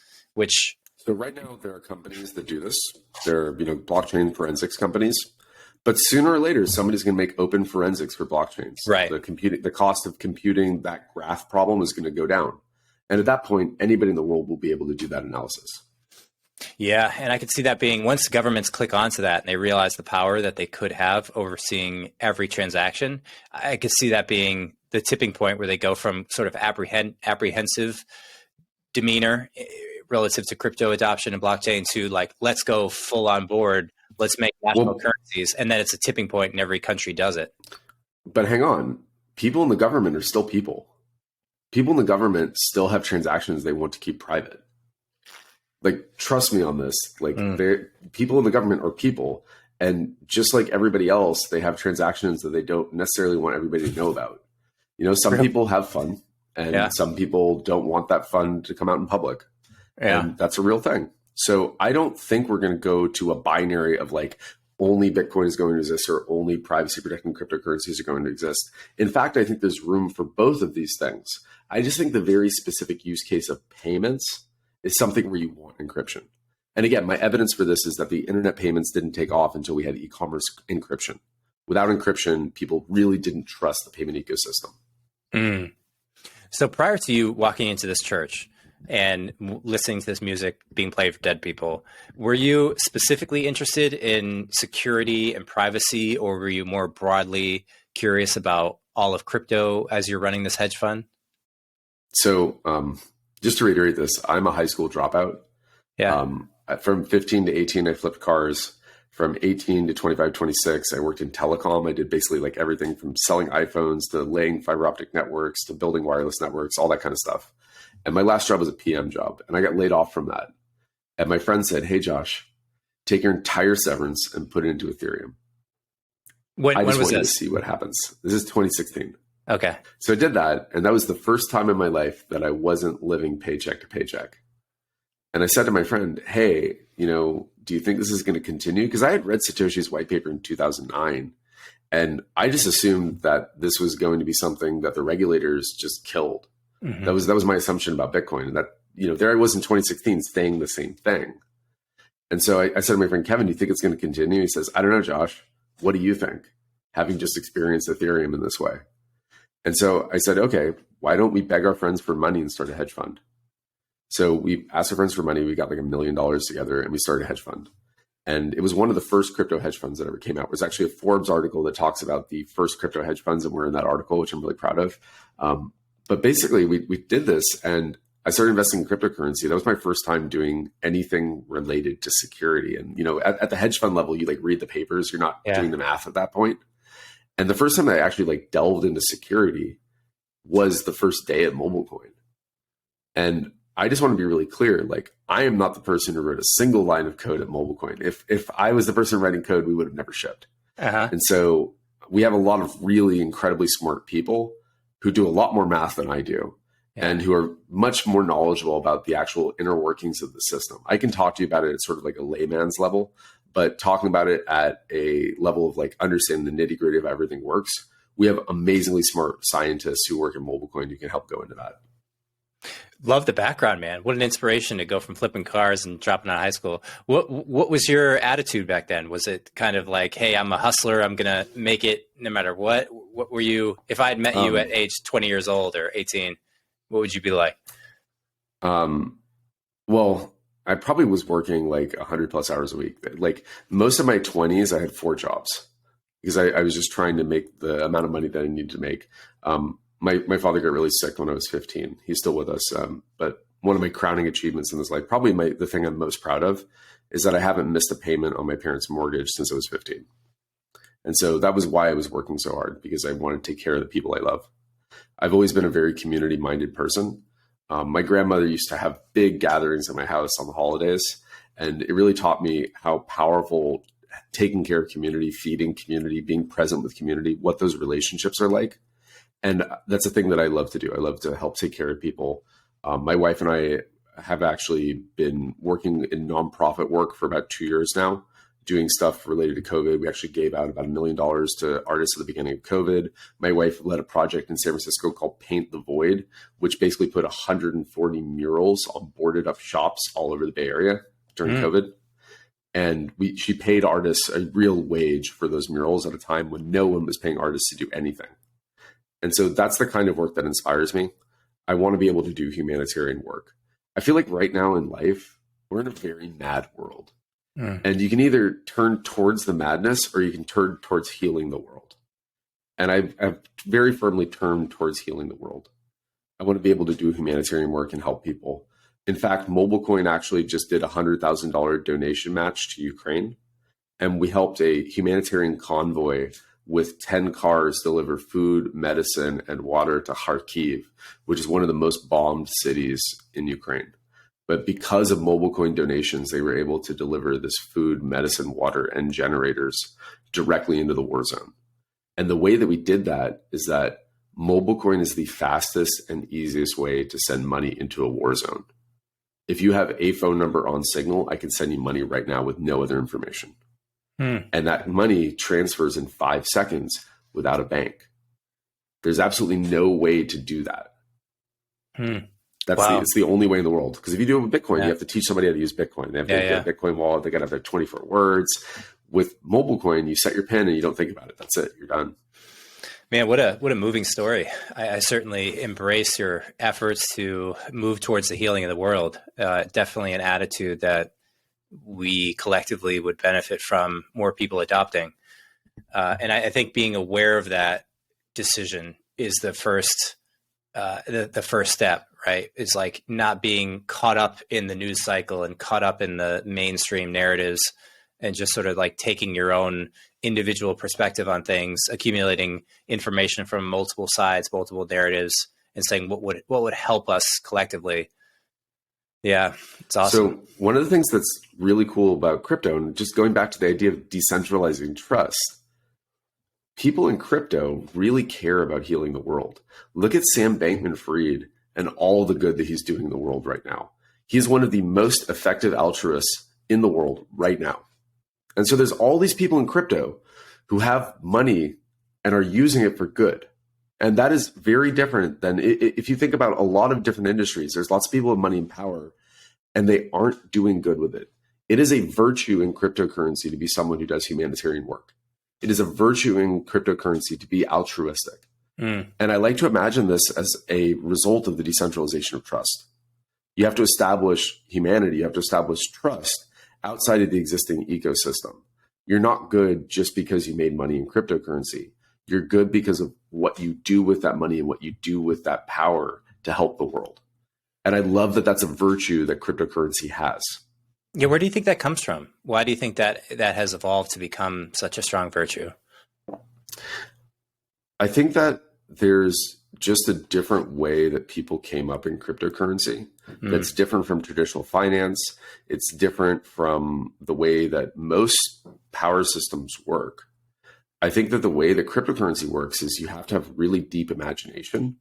So right now there are companies that do this. They're blockchain forensics companies, but sooner or later somebody's going to make open forensics for blockchains. Right. The cost of computing that graph problem is going to go down, and at that point, anybody in the world will be able to do that analysis. Yeah, and I could see that being, once governments click onto that and they realize the power that they could have overseeing every transaction, I could see that being the tipping point where they go from sort of apprehensive demeanor relative to crypto adoption and blockchain to like, let's go full on board, let's make national currencies, and then it's a tipping point and every country does it. But hang on, people in the government are still people. People in the government still have transactions they want to keep private. Like, trust me on this. Like, people in the government are people, and just like everybody else, they have transactions that they don't necessarily want everybody to know about. Some people have fun, and some people don't want that fun to come out in public. And that's a real thing. So I don't think we're going to go to a binary of like only Bitcoin is going to exist or only privacy protecting cryptocurrencies are going to exist. In fact, I think there's room for both of these things. I just think the very specific use case of payments is something where you want encryption. And again, my evidence for this is that the internet payments didn't take off until we had e-commerce encryption. Without encryption, people really didn't trust the payment ecosystem. So prior to you walking into this church and listening to this music being played for dead people, were you specifically interested in security and privacy, or were you more broadly curious about all of crypto as you're running this hedge fund? So just to reiterate this, I'm a high school dropout. From 15 to 18, I flipped cars. From 18 to 25, 26, I worked in telecom. I did basically like everything from selling iPhones to laying fiber optic networks to building wireless networks, all that kind of stuff. And my last job was a PM job, and I got laid off from that. And my friend said, "Hey, Josh, take your entire severance and put it into Ethereum." When was wanted this? To see what happens. This is 2016. Okay. So I did that, and that was the first time in my life that I wasn't living paycheck to paycheck. And I said to my friend, "Hey, do you think this is going to continue?" Because I had read Satoshi's white paper in 2009, and I just assumed that this was going to be something that the regulators just killed. That was my assumption about Bitcoin, and that there I was in 2016 saying the same thing. And so I said to my friend Kevin, "Do you think it's going to continue?" He says, "I don't know, Josh. What do you think, having just experienced Ethereum in this way?" And so I said, "Okay, why don't we beg our friends for money and start a hedge fund?" So we asked our friends for money. We got like $1 million together, and we started a hedge fund. And it was one of the first crypto hedge funds that ever came out. It was actually a Forbes article that talks about the first crypto hedge funds, and we're in that article, which I'm really proud of. But basically, we did this, and I started investing in cryptocurrency. That was my first time doing anything related to security. And at the hedge fund level, you like read the papers. You're not doing the math at that point. And the first time I actually like delved into security was the first day at MobileCoin. And I just want to be really clear. Like, I am not the person who wrote a single line of code at MobileCoin. If I was the person writing code, we would have never shipped. And so we have a lot of really incredibly smart people who do a lot more math than I do. and who are much more knowledgeable about the actual inner workings of the system. I can talk to you about it at sort of like a layman's level, but talking about it at a level of like understanding the nitty gritty of how everything works, we have amazingly smart scientists who work at MobileCoin who can help go into that. Love the background, man. What an inspiration to go from flipping cars and dropping out of high school. What was your attitude back then? Was it kind of like, hey, I'm a hustler, I'm going to make it no matter what? What were you, if I had met you at age 20 years old or 18, what would you be like? Well, I probably was working like 100 plus hours a week. Like most of my 20s, I had 4 jobs because I was just trying to make the amount of money that I needed to make. My father got really sick when I was 15. He's still with us. But one of my crowning achievements in this life, probably the thing I'm most proud of, is that I haven't missed a payment on my parents' mortgage since I was 15. And so that was why I was working so hard, because I wanted to take care of the people I love. I've always been a very community-minded person. My grandmother used to have big gatherings at my house on the holidays, and it really taught me how powerful taking care of community, feeding community, being present with community, what those relationships are like. And that's a thing that I love to do. I love to help take care of people. My wife and I have actually been working in nonprofit work for about 2 years now, doing stuff related to COVID. We actually gave out about $1 million to artists at the beginning of COVID. My wife led a project in San Francisco called Paint the Void, which basically put 140 murals on boarded up shops all over the Bay Area during COVID. And she paid artists a real wage for those murals at a time when no one was paying artists to do anything. And so that's the kind of work that inspires me. I want to be able to do humanitarian work. I feel like right now in life, we're in a very mad world. And you can either turn towards the madness or you can turn towards healing the world. And I've very firmly turned towards healing the world. I want to be able to do humanitarian work and help people. In fact, MobileCoin actually just did a $100,000 donation match to Ukraine. And we helped a humanitarian convoy with 10 cars deliver food, medicine, and water to Kharkiv, which is one of the most bombed cities in Ukraine. But because of MobileCoin donations, they were able to deliver this food, medicine, water, and generators directly into the war zone. And the way that we did that is that MobileCoin is the fastest and easiest way to send money into a war zone. If you have a phone number on Signal, I can send you money right now with no other information. And that money transfers in 5 seconds without a bank. There's absolutely no way to do that. It's the only way in the world. Because if you do it with Bitcoin, you have to teach somebody how to use Bitcoin. They have to get a Bitcoin wallet. They got to have their 24 words. With MobileCoin, you set your PIN and you don't think about it. That's it. You're done. Man, what a moving story. I certainly embrace your efforts to move towards the healing of the world. Definitely an attitude that we collectively would benefit from more people adopting. And I think being aware of that decision is the first step, right? It's like not being caught up in the news cycle and caught up in the mainstream narratives and just sort of like taking your own individual perspective on things, accumulating information from multiple sides, multiple narratives, and saying what would help us collectively. Yeah, it's awesome. So one of the things that's really cool about crypto, and just going back to the idea of decentralizing trust, people in crypto really care about healing the world. Look at Sam Bankman-Fried and all the good that he's doing in the world right now. He's one of the most effective altruists in the world right now. And so there's all these people in crypto who have money and are using it for good. And that is very different than if you think about a lot of different industries, there's lots of people with money and power and they aren't doing good with it. It is a virtue in cryptocurrency to be someone who does humanitarian work. It is a virtue in cryptocurrency to be altruistic. And I like to imagine this as a result of the decentralization of trust. You have to establish humanity, you have to establish trust outside of the existing ecosystem. You're not good just because you made money in cryptocurrency. You're good because of what you do with that money and what you do with that power to help the world. And I love that that's a virtue that cryptocurrency has. Yeah, where do you think that comes from? Why do you think that has evolved to become such a strong virtue? I think that there's just a different way that people came up in cryptocurrency that's different from traditional finance. It's different from the way that most power systems work. I think that the way that cryptocurrency works is you have to have really deep imagination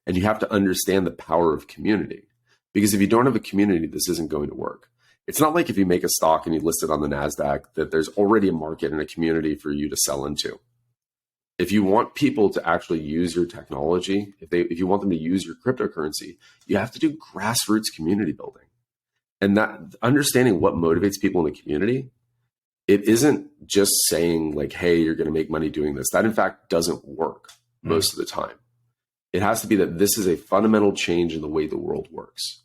And you have to understand the power of community. Because if you don't have a community, this isn't going to work. It's not like if you make a stock and you list it on the NASDAQ that there's already a market and a community for you to sell into. If you want people to actually use your technology, if you want them to use your cryptocurrency, you have to do grassroots community building. And that understanding what motivates people in the community, it isn't just saying like, hey, you're going to make money doing this. That in fact doesn't work most of the time. It has to be that this is a fundamental change in the way the world works.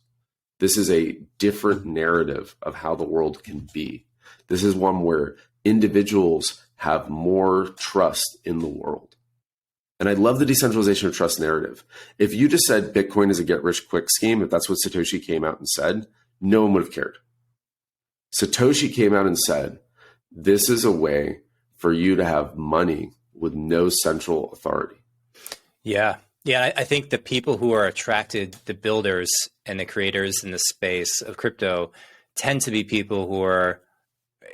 This is a different narrative of how the world can be. This is one where individuals have more trust in the world. And I love the decentralization of trust narrative. If you just said Bitcoin is a get rich quick scheme, if that's what Satoshi came out and said, no one would have cared. Satoshi came out and said, this is a way for you to have money with no central authority. Yeah. Yeah. I think the people who are attracted, the builders and the creators in the space of crypto, tend to be people who are,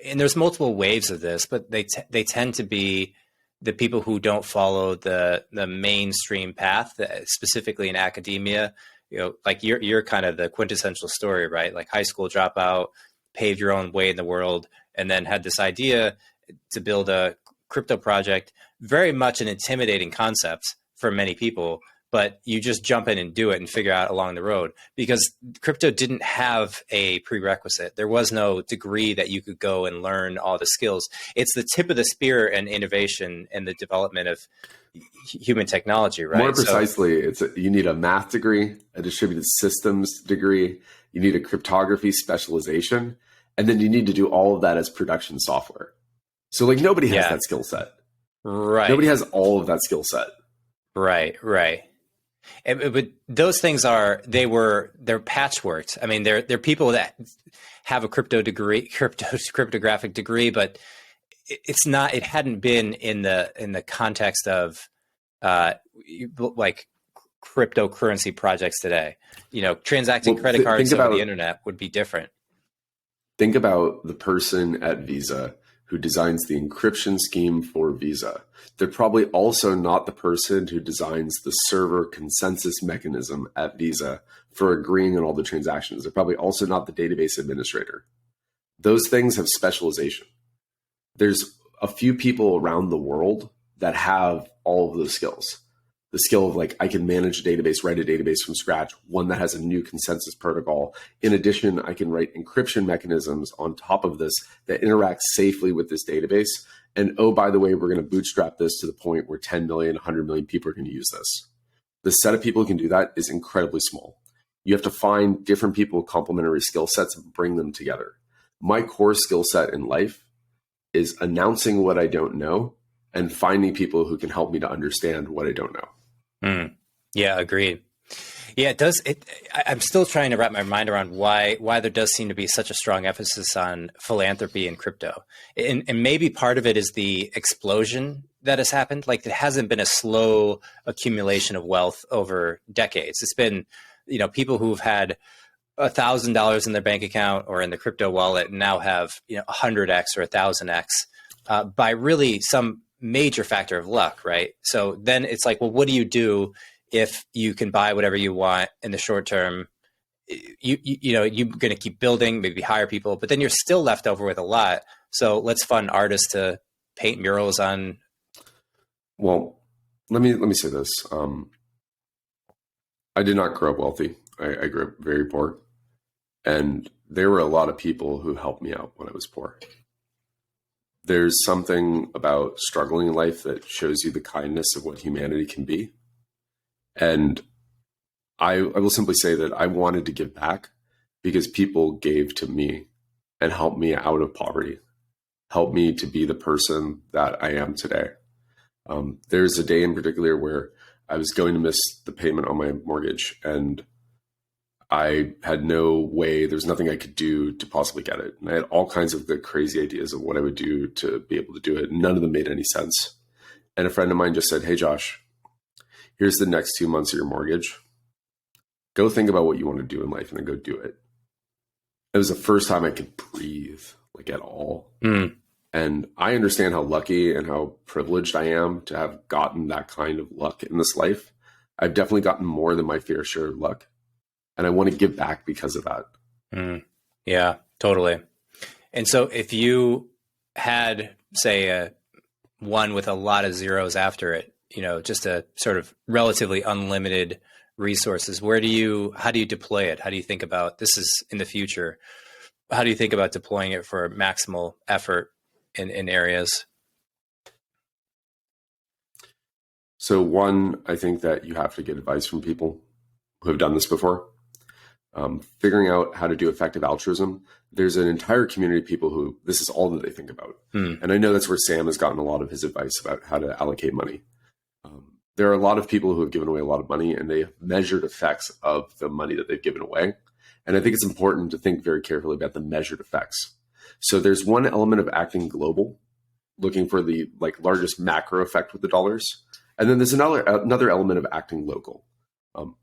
and there's multiple waves of this, but they tend to be the people who don't follow the mainstream path, specifically in academia. You know, like you're kind of the quintessential story, right? Like high school dropout, paved your own way in the world, and then had this idea to build a crypto project. Very much an intimidating concept for many people, but you just jump in and do it and figure out along the road, because crypto didn't have a prerequisite. There was no degree that you could go and learn all the skills. It's the tip of the spear and innovation and the development of human technology, right? More precisely, you need a math degree, a distributed systems degree, you need a cryptography specialization, and then you need to do all of that as production software. So like nobody has that skill set. Right. Nobody has all of that skill set. Right. But those things they're patchworked. I mean, they're people that have a cryptographic degree, but it hadn't been in the context of like cryptocurrency projects today. You know, transacting credit cards over the internet would be different. Think about the person at Visa who designs the encryption scheme for Visa. They're probably also not the person who designs the server consensus mechanism at Visa for agreeing on all the transactions. They're probably also not the database administrator. Those things have specialization. There's a few people around the world that have all of those skills. The skill of like, I can manage a database, write a database from scratch, one that has a new consensus protocol. In addition, I can write encryption mechanisms on top of this that interact safely with this database. And oh, by the way, we're going to bootstrap this to the point where 10 million, 100 million people are going to use this. The set of people who can do that is incredibly small. You have to find different people with complementary skill sets and bring them together. My core skill set in life is announcing what I don't know and finding people who can help me to understand what I don't know. Yeah, agreed. Yeah, it does. I'm still trying to wrap my mind around why there does seem to be such a strong emphasis on philanthropy in crypto. And maybe part of it is the explosion that has happened. Like, it hasn't been a slow accumulation of wealth over decades. It's been, you know, people who've had $1,000 in their bank account or in the crypto wallet now have, 100x or 1,000x by really some major factor of luck, right? So then it's like, well, what do you do if you can buy whatever you want in the short term? You're going to keep building, maybe hire people, but then you're still left over with a lot. So let's fund artists to paint murals on. Well, let me say this. I did not grow up wealthy. I grew up very poor, and there were a lot of people who helped me out when I was poor. There's something about struggling in life that shows you the kindness of what humanity can be. And I will simply say that I wanted to give back because people gave to me and helped me out of poverty, helped me to be the person that I am today. There's a day in particular where I was going to miss the payment on my mortgage, and I had no way, there's nothing I could do to possibly get it. And I had all kinds of the crazy ideas of what I would do to be able to do it. None of them made any sense. And a friend of mine just said, hey, Josh, here's the next 2 months of your mortgage. Go think about what you want to do in life and then go do it. It was the first time I could breathe, like, at all. And I understand how lucky and how privileged I am to have gotten that kind of luck in this life. I've definitely gotten more than my fair share of luck, and I want to give back because of that. Yeah, totally. And so if you had, say, a one with a lot of zeros after it, just a sort of relatively unlimited resources, how do you deploy it? How do you think about, this is in the future, how do you think about deploying it for maximal effort in areas? So one, I think that you have to get advice from people who have done this before. Figuring out how to do effective altruism. There's an entire community of people who this is all that they think about. And I know that's where Sam has gotten a lot of his advice about how to allocate money. There are a lot of people who have given away a lot of money, and they have measured effects of the money that they've given away. And I think it's important to think very carefully about the measured effects. So there's one element of acting global, looking for the largest macro effect with the dollars. And then there's another element of acting local.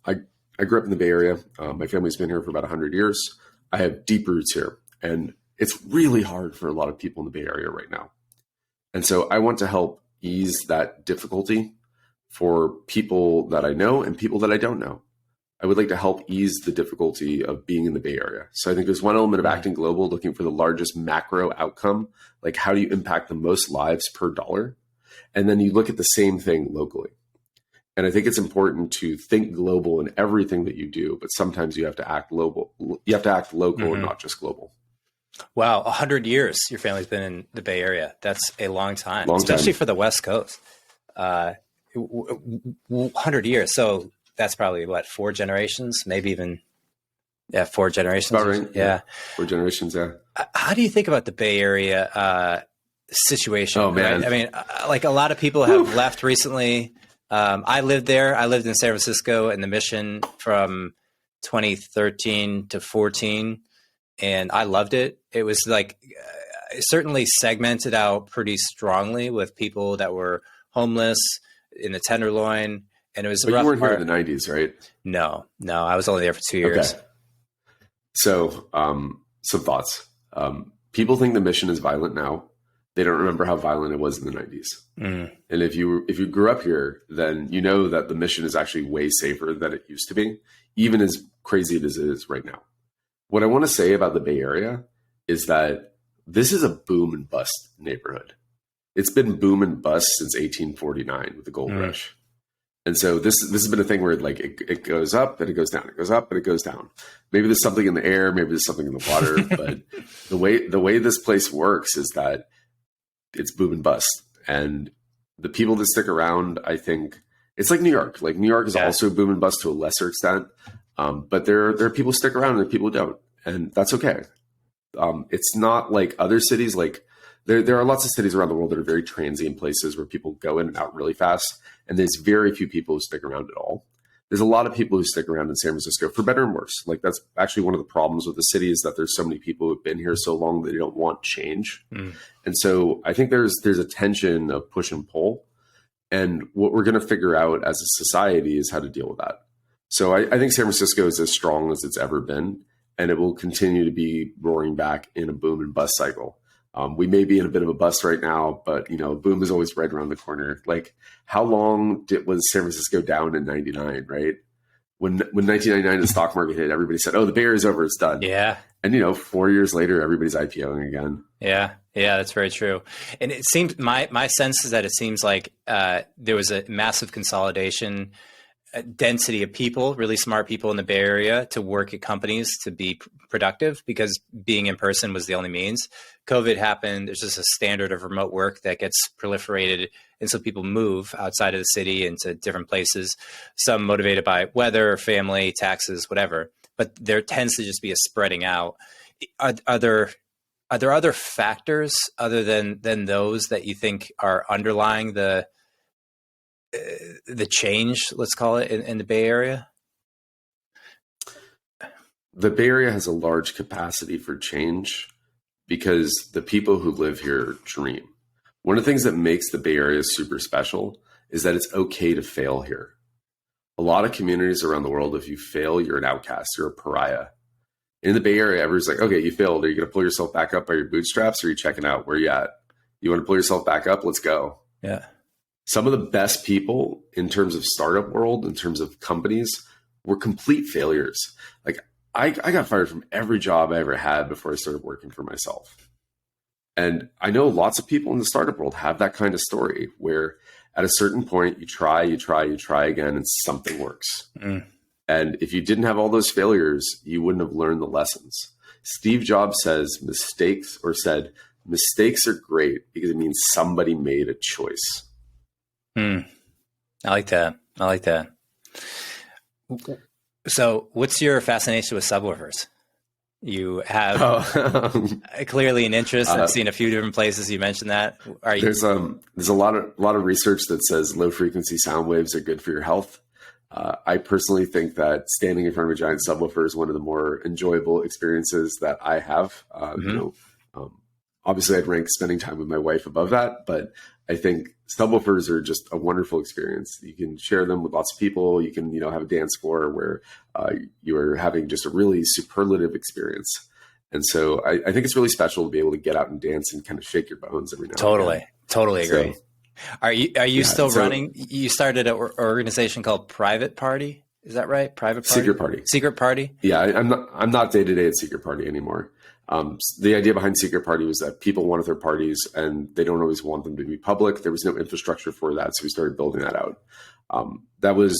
I grew up in the Bay Area. My family's been here for about 100 years. I have deep roots here, and it's really hard for a lot of people in the Bay Area right now. And so I want to help ease that difficulty for people that I know and people that I don't know. I would like to help ease the difficulty of being in the Bay Area. So I think there's one element of acting global, looking for the largest macro outcome, like how do you impact the most lives per dollar? And then you look at the same thing locally. And I think it's important to think global in everything that you do, but sometimes you have to act local. You have to act local and not just global. Wow, 100 years your family's been in the Bay Area. That's a long time, especially for the West Coast. 100 years. So that's probably what, 4 generations, maybe even 4 generations. About right. Yeah. 4 generations. Yeah. How do you think about the Bay Area situation? Oh man. Right? I mean, like a lot of people have left recently. I lived there. I lived in San Francisco in the Mission from 2013 to 14, and I loved it. It was like certainly segmented out pretty strongly with people that were homeless in the Tenderloin, and it was. But you weren't here in the 90s, right? No, I was only there for 2 years. Okay. So, some thoughts. People think the Mission is violent now. They don't remember how violent it was in the 90s. And if you grew up here, then you know that the Mission is actually way safer than it used to be, even as crazy as it is right now. What I want to say about the Bay Area is that this is a boom and bust neighborhood. It's been boom and bust since 1849 with the gold rush. And so this has been a thing where it goes up and it goes down, it goes up and it goes down. Maybe there's something in the air, maybe there's something in the water, but the way this place works is that it's boom and bust. And the people that stick around, I think it's like New York. Like New York is also boom and bust to a lesser extent. But there are people who stick around and people who don't. And that's okay. It's not like other cities. Like there are lots of cities around the world that are very transient places where people go in and out really fast. And there's very few people who stick around at all. There's a lot of people who stick around in San Francisco for better and worse. Like that's actually one of the problems with the city is that there's so many people who've been here so long that they don't want change. And so I think there's a tension of push and pull. And what we're going to figure out as a society is how to deal with that. So I think San Francisco is as strong as it's ever been, and it will continue to be roaring back in a boom and bust cycle. We may be in a bit of a bust right now, but boom is always right around the corner. Like how long was San Francisco down in 99, right? When 1999 the stock market hit, everybody said, "Oh, the Bay Area's over, it's done." Yeah. And 4 years later, everybody's IPOing again. Yeah, that's very true. And it seems my sense is that it seems like there was a massive consolidation, density of people, really smart people in the Bay Area to work at companies to be productive because being in person was the only means. COVID happened. There's just a standard of remote work that gets proliferated. And so people move outside of the city into different places, some motivated by weather, family, taxes, whatever. But there tends to just be a spreading out. Are there other factors other than those that you think are underlying the change, let's call it, in the Bay Area? The Bay Area has a large capacity for change because the people who live here dream. One of the things that makes the Bay Area super special is that it's okay to fail here. A lot of communities around the world, if you fail, you're an outcast, you're a pariah. In the Bay Area, everyone's like, okay, you failed. Are you going to pull yourself back up by your bootstraps or are you checking out? Where you at? You want to pull yourself back up? Let's go. Yeah. Some of the best people in terms of startup world, in terms of companies, were complete failures. Like I got fired from every job I ever had before I started working for myself. And I know lots of people in the startup world have that kind of story where at a certain point you try again and something works. And if you didn't have all those failures, you wouldn't have learned the lessons. Steve Jobs said mistakes are great because it means somebody made a choice. I like that. So what's your fascination with subwoofers? You have clearly an interest. I've seen a few different places you mentioned that. There's a lot of research that says low frequency sound waves are good for your health. I personally think that standing in front of a giant subwoofer is one of the more enjoyable experiences that I have. Obviously I'd rank spending time with my wife above that, but I think subwoofers are just a wonderful experience. You can share them with lots of people. You can, have a dance floor where you are having just a really superlative experience. And so I think it's really special to be able to get out and dance and kind of shake your bones every now and then. Totally agree. So, are you still running? You started an organization called Private Party. Is that right? Private Party? Secret Party? Yeah, I'm not day-to-day at Secret Party anymore. The idea behind Secret Party was that people wanted their parties and they don't always want them to be public. There was no infrastructure for that. So we started building that out. That was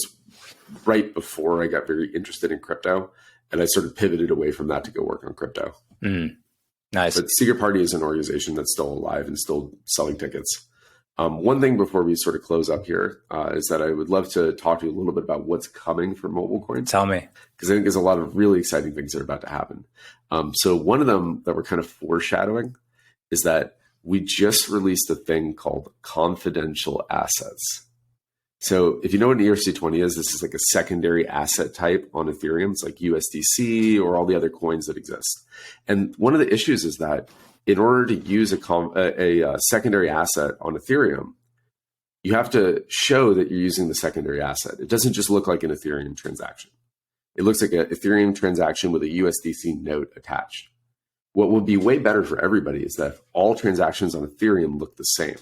right before I got very interested in crypto, and I sort of pivoted away from that to go work on crypto. Nice. But Secret Party is an organization that's still alive and still selling tickets. One thing before we sort of close up here is that I would love to talk to you a little bit about what's coming for MobileCoin. Tell me. Because I think there's a lot of really exciting things that are about to happen. So one of them that we're kind of foreshadowing is that we just released a thing called confidential assets. So if you know what an ERC20 is, this is like a secondary asset type on Ethereum. It's like USDC or all the other coins that exist. And one of the issues is that in order to use a secondary asset on Ethereum, you have to show that you're using the secondary asset. It doesn't just look like an Ethereum transaction. It looks like an Ethereum transaction with a USDC note attached. What would be way better for everybody is that all transactions on Ethereum look the same.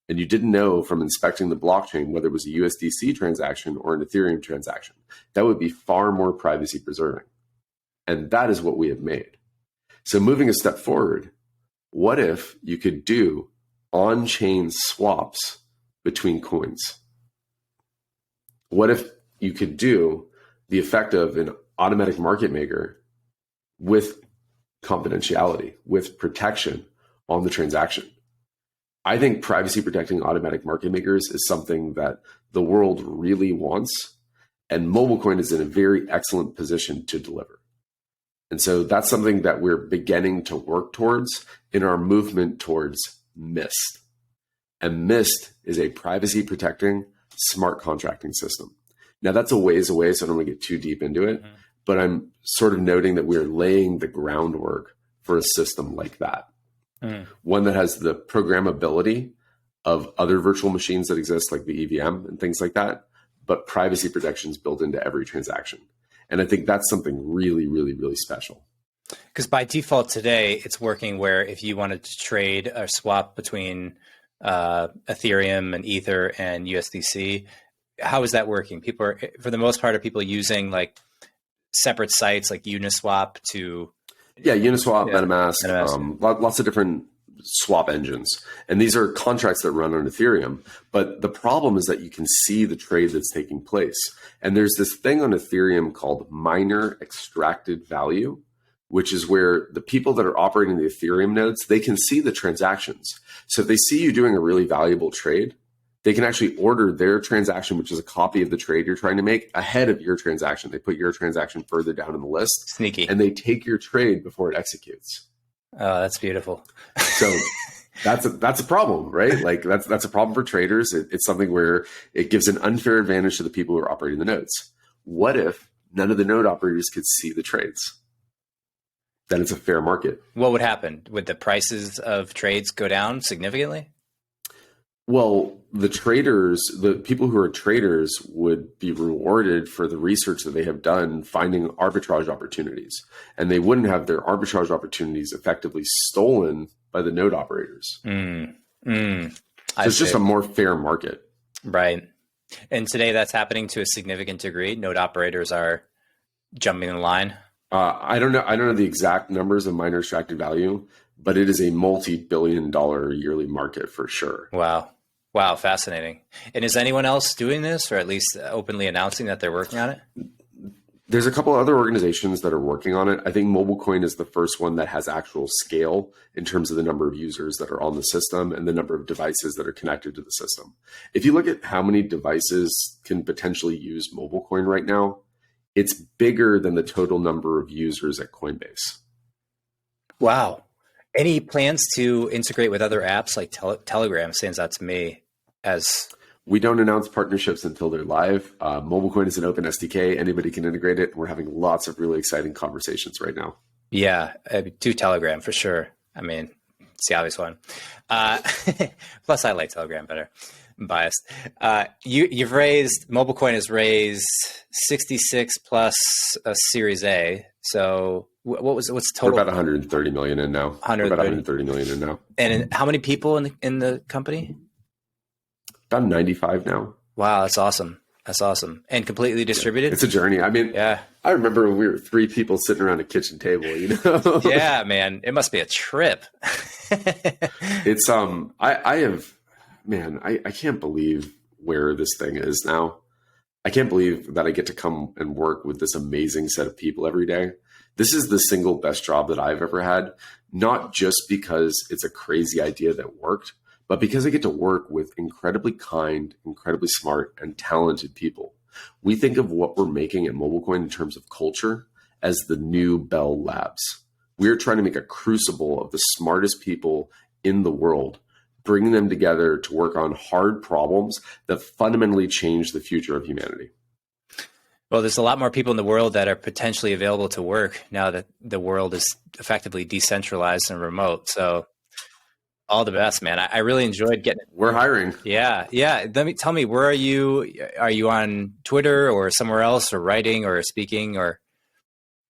And you didn't know from inspecting the blockchain whether it was a USDC transaction or an Ethereum transaction. That would be far more privacy preserving. And that is what we have made. So moving a step forward, what if you could do on-chain swaps between coins? What if you could do the effect of an automatic market maker with confidentiality, with protection on the transaction? I think privacy protecting automatic market makers is something that the world really wants, and MobileCoin is in a very excellent position to deliver. And so that's something that we're beginning to work towards in our movement towards MIST. And MIST is a privacy protecting smart contracting system. Now that's a ways away, so I don't want to get too deep into it, but I'm sort of noting that we're laying the groundwork for a system like that. One that has the programmability of other virtual machines that exist, like the EVM and things like that, but privacy protections built into every transaction. And I think that's something really, really, really special. Because by default today, it's working where if you wanted to trade or swap between Ethereum and Ether and USDC, how is that working? People are, for the most part, are people using like separate sites like Uniswap to... Yeah, Uniswap, MetaMask. Lots of different swap engines. And these are contracts that run on Ethereum. But the problem is that you can see the trade that's taking place. And there's this thing on Ethereum called miner extracted value, which is where the people that are operating the Ethereum nodes, they can see the transactions. So if they see you doing a really valuable trade, they can actually order their transaction, which is a copy of the trade you're trying to make, ahead of your transaction. They put your transaction further down in the list. Sneaky. And they take your trade before it executes. Oh, that's beautiful. So that's a problem, right? Like that's a problem for traders. It's something where it gives an unfair advantage to the people who are operating the nodes. What if none of the node operators could see the trades? Then it's a fair market. What would happen? Would the prices of trades go down significantly? Well, the people who are traders would be rewarded for the research that they have done finding arbitrage opportunities. And they wouldn't have their arbitrage opportunities effectively stolen by the node operators. So it's just a more fair market. Right. And today that's happening to a significant degree. Node operators are jumping in line. I don't know the exact numbers of miner extracted value, but it is a multi-billion-dollar yearly market for sure. Wow. Wow. Fascinating. And is anyone else doing this, or at least openly announcing that they're working on it? There's a couple other organizations that are working on it. I think MobileCoin is the first one that has actual scale in terms of the number of users that are on the system and the number of devices that are connected to the system. If you look at how many devices can potentially use MobileCoin right now, it's bigger than the total number of users at Coinbase. Wow. Any plans to integrate with other apps like Telegram stands out to me as... We don't announce partnerships until they're live. MobileCoin is an open SDK. Anybody can integrate it. We're having lots of really exciting conversations right now. Yeah, do Telegram for sure. I mean, it's the obvious one. Plus, I like Telegram better. I'm biased. MobileCoin has raised 66 plus a Series A. So what's total? We're about 130 million in now. 130 million in now. And how many people in the company? About 95 now. Wow, that's awesome. That's awesome. And completely distributed? It's a journey. I mean, yeah. I remember when we were 3 people sitting around a kitchen table, you know? Yeah, man. It must be a trip. It's, I can't believe where this thing is now. I can't believe that I get to come and work with this amazing set of people every day. This is the single best job that I've ever had, not just because it's a crazy idea that worked, but because I get to work with incredibly kind, incredibly smart, and talented people. We think of what we're making at MobileCoin in terms of culture as the new Bell Labs. We're trying to make a crucible of the smartest people in the world, bringing them together to work on hard problems that fundamentally change the future of humanity. Well, there's a lot more people in the world that are potentially available to work now that the world is effectively decentralized and remote. So all the best, man. I really enjoyed getting it. We're hiring. Yeah. Yeah. Tell me, where are you? Are you on Twitter or somewhere else, or writing or speaking, or?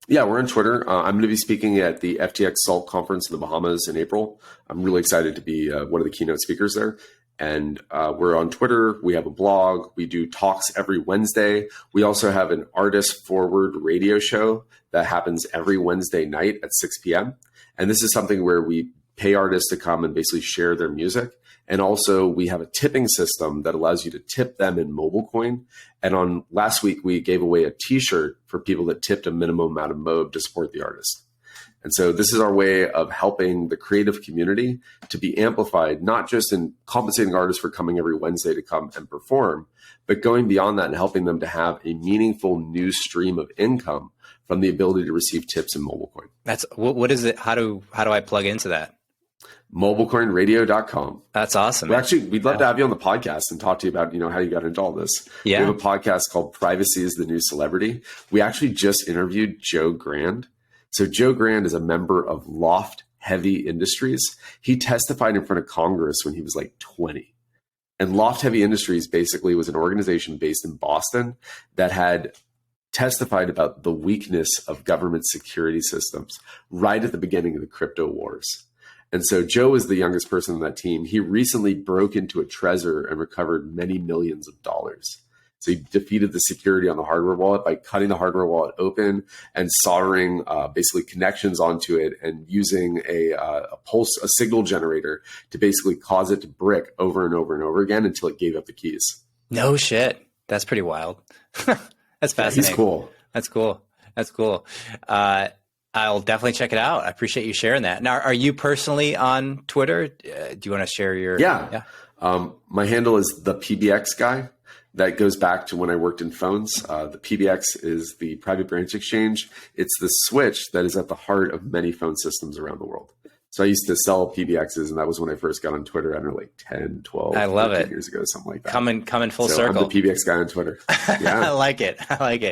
Yeah, we're on Twitter. I'm going to be speaking at the FTX SALT conference in the Bahamas in April. I'm really excited to be one of the keynote speakers there. And we're on Twitter. We have a blog. We do talks every Wednesday. We also have an artist forward radio show that happens every Wednesday night at 6 p.m. And this is something where we pay artists to come and basically share their music. And also we have a tipping system that allows you to tip them in MobileCoin. And on last week, we gave away a t-shirt for people that tipped a minimum amount of MOB to support the artist. And so this is our way of helping the creative community to be amplified, not just in compensating artists for coming every Wednesday to come and perform, but going beyond that and helping them to have a meaningful new stream of income from the ability to receive tips in MobileCoin. That's what is it? How do I plug into that? MobileCoinRadio.com. That's awesome. We'd love to have you on the podcast and talk to you about, how you got into all this. Yeah. We have a podcast called Privacy is the New Celebrity. We actually just interviewed Joe Grand. So Joe Grand is a member of Loft Heavy Industries. He testified in front of Congress when he was like 20. And Loft Heavy Industries basically was an organization based in Boston that had testified about the weakness of government security systems right at the beginning of the crypto wars. And so Joe is the youngest person on that team. He recently broke into a Trezor and recovered many millions of dollars. So he defeated the security on the hardware wallet by cutting the hardware wallet open and soldering basically connections onto it and using a signal generator to basically cause it to brick over and over and over again until it gave up the keys. No shit. That's pretty wild. That's fascinating. He's cool. That's cool. That's cool. I'll definitely check it out. I appreciate you sharing that. Now, are you personally on Twitter? Do you want to share your? Yeah. My handle is the PBX guy. That goes back to when I worked in phones. The PBX is the private branch exchange. It's the switch that is at the heart of many phone systems around the world. So I used to sell PBXs, and that was when I first got on Twitter, I don't know, like 10, 12, I love it. years ago, something like that. Coming full circle. I'm the PBX guy on Twitter. Yeah. I like it.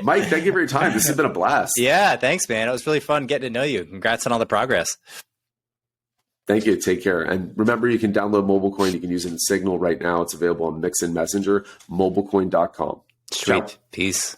Mike, thank you for your time. This has been a blast. Yeah, thanks, man. It was really fun getting to know you. Congrats on all the progress. Thank you. Take care. And remember, you can download MobileCoin. You can use it in Signal right now. It's available on Mixin Messenger, mobilecoin.com. Sweet. Ciao. Peace.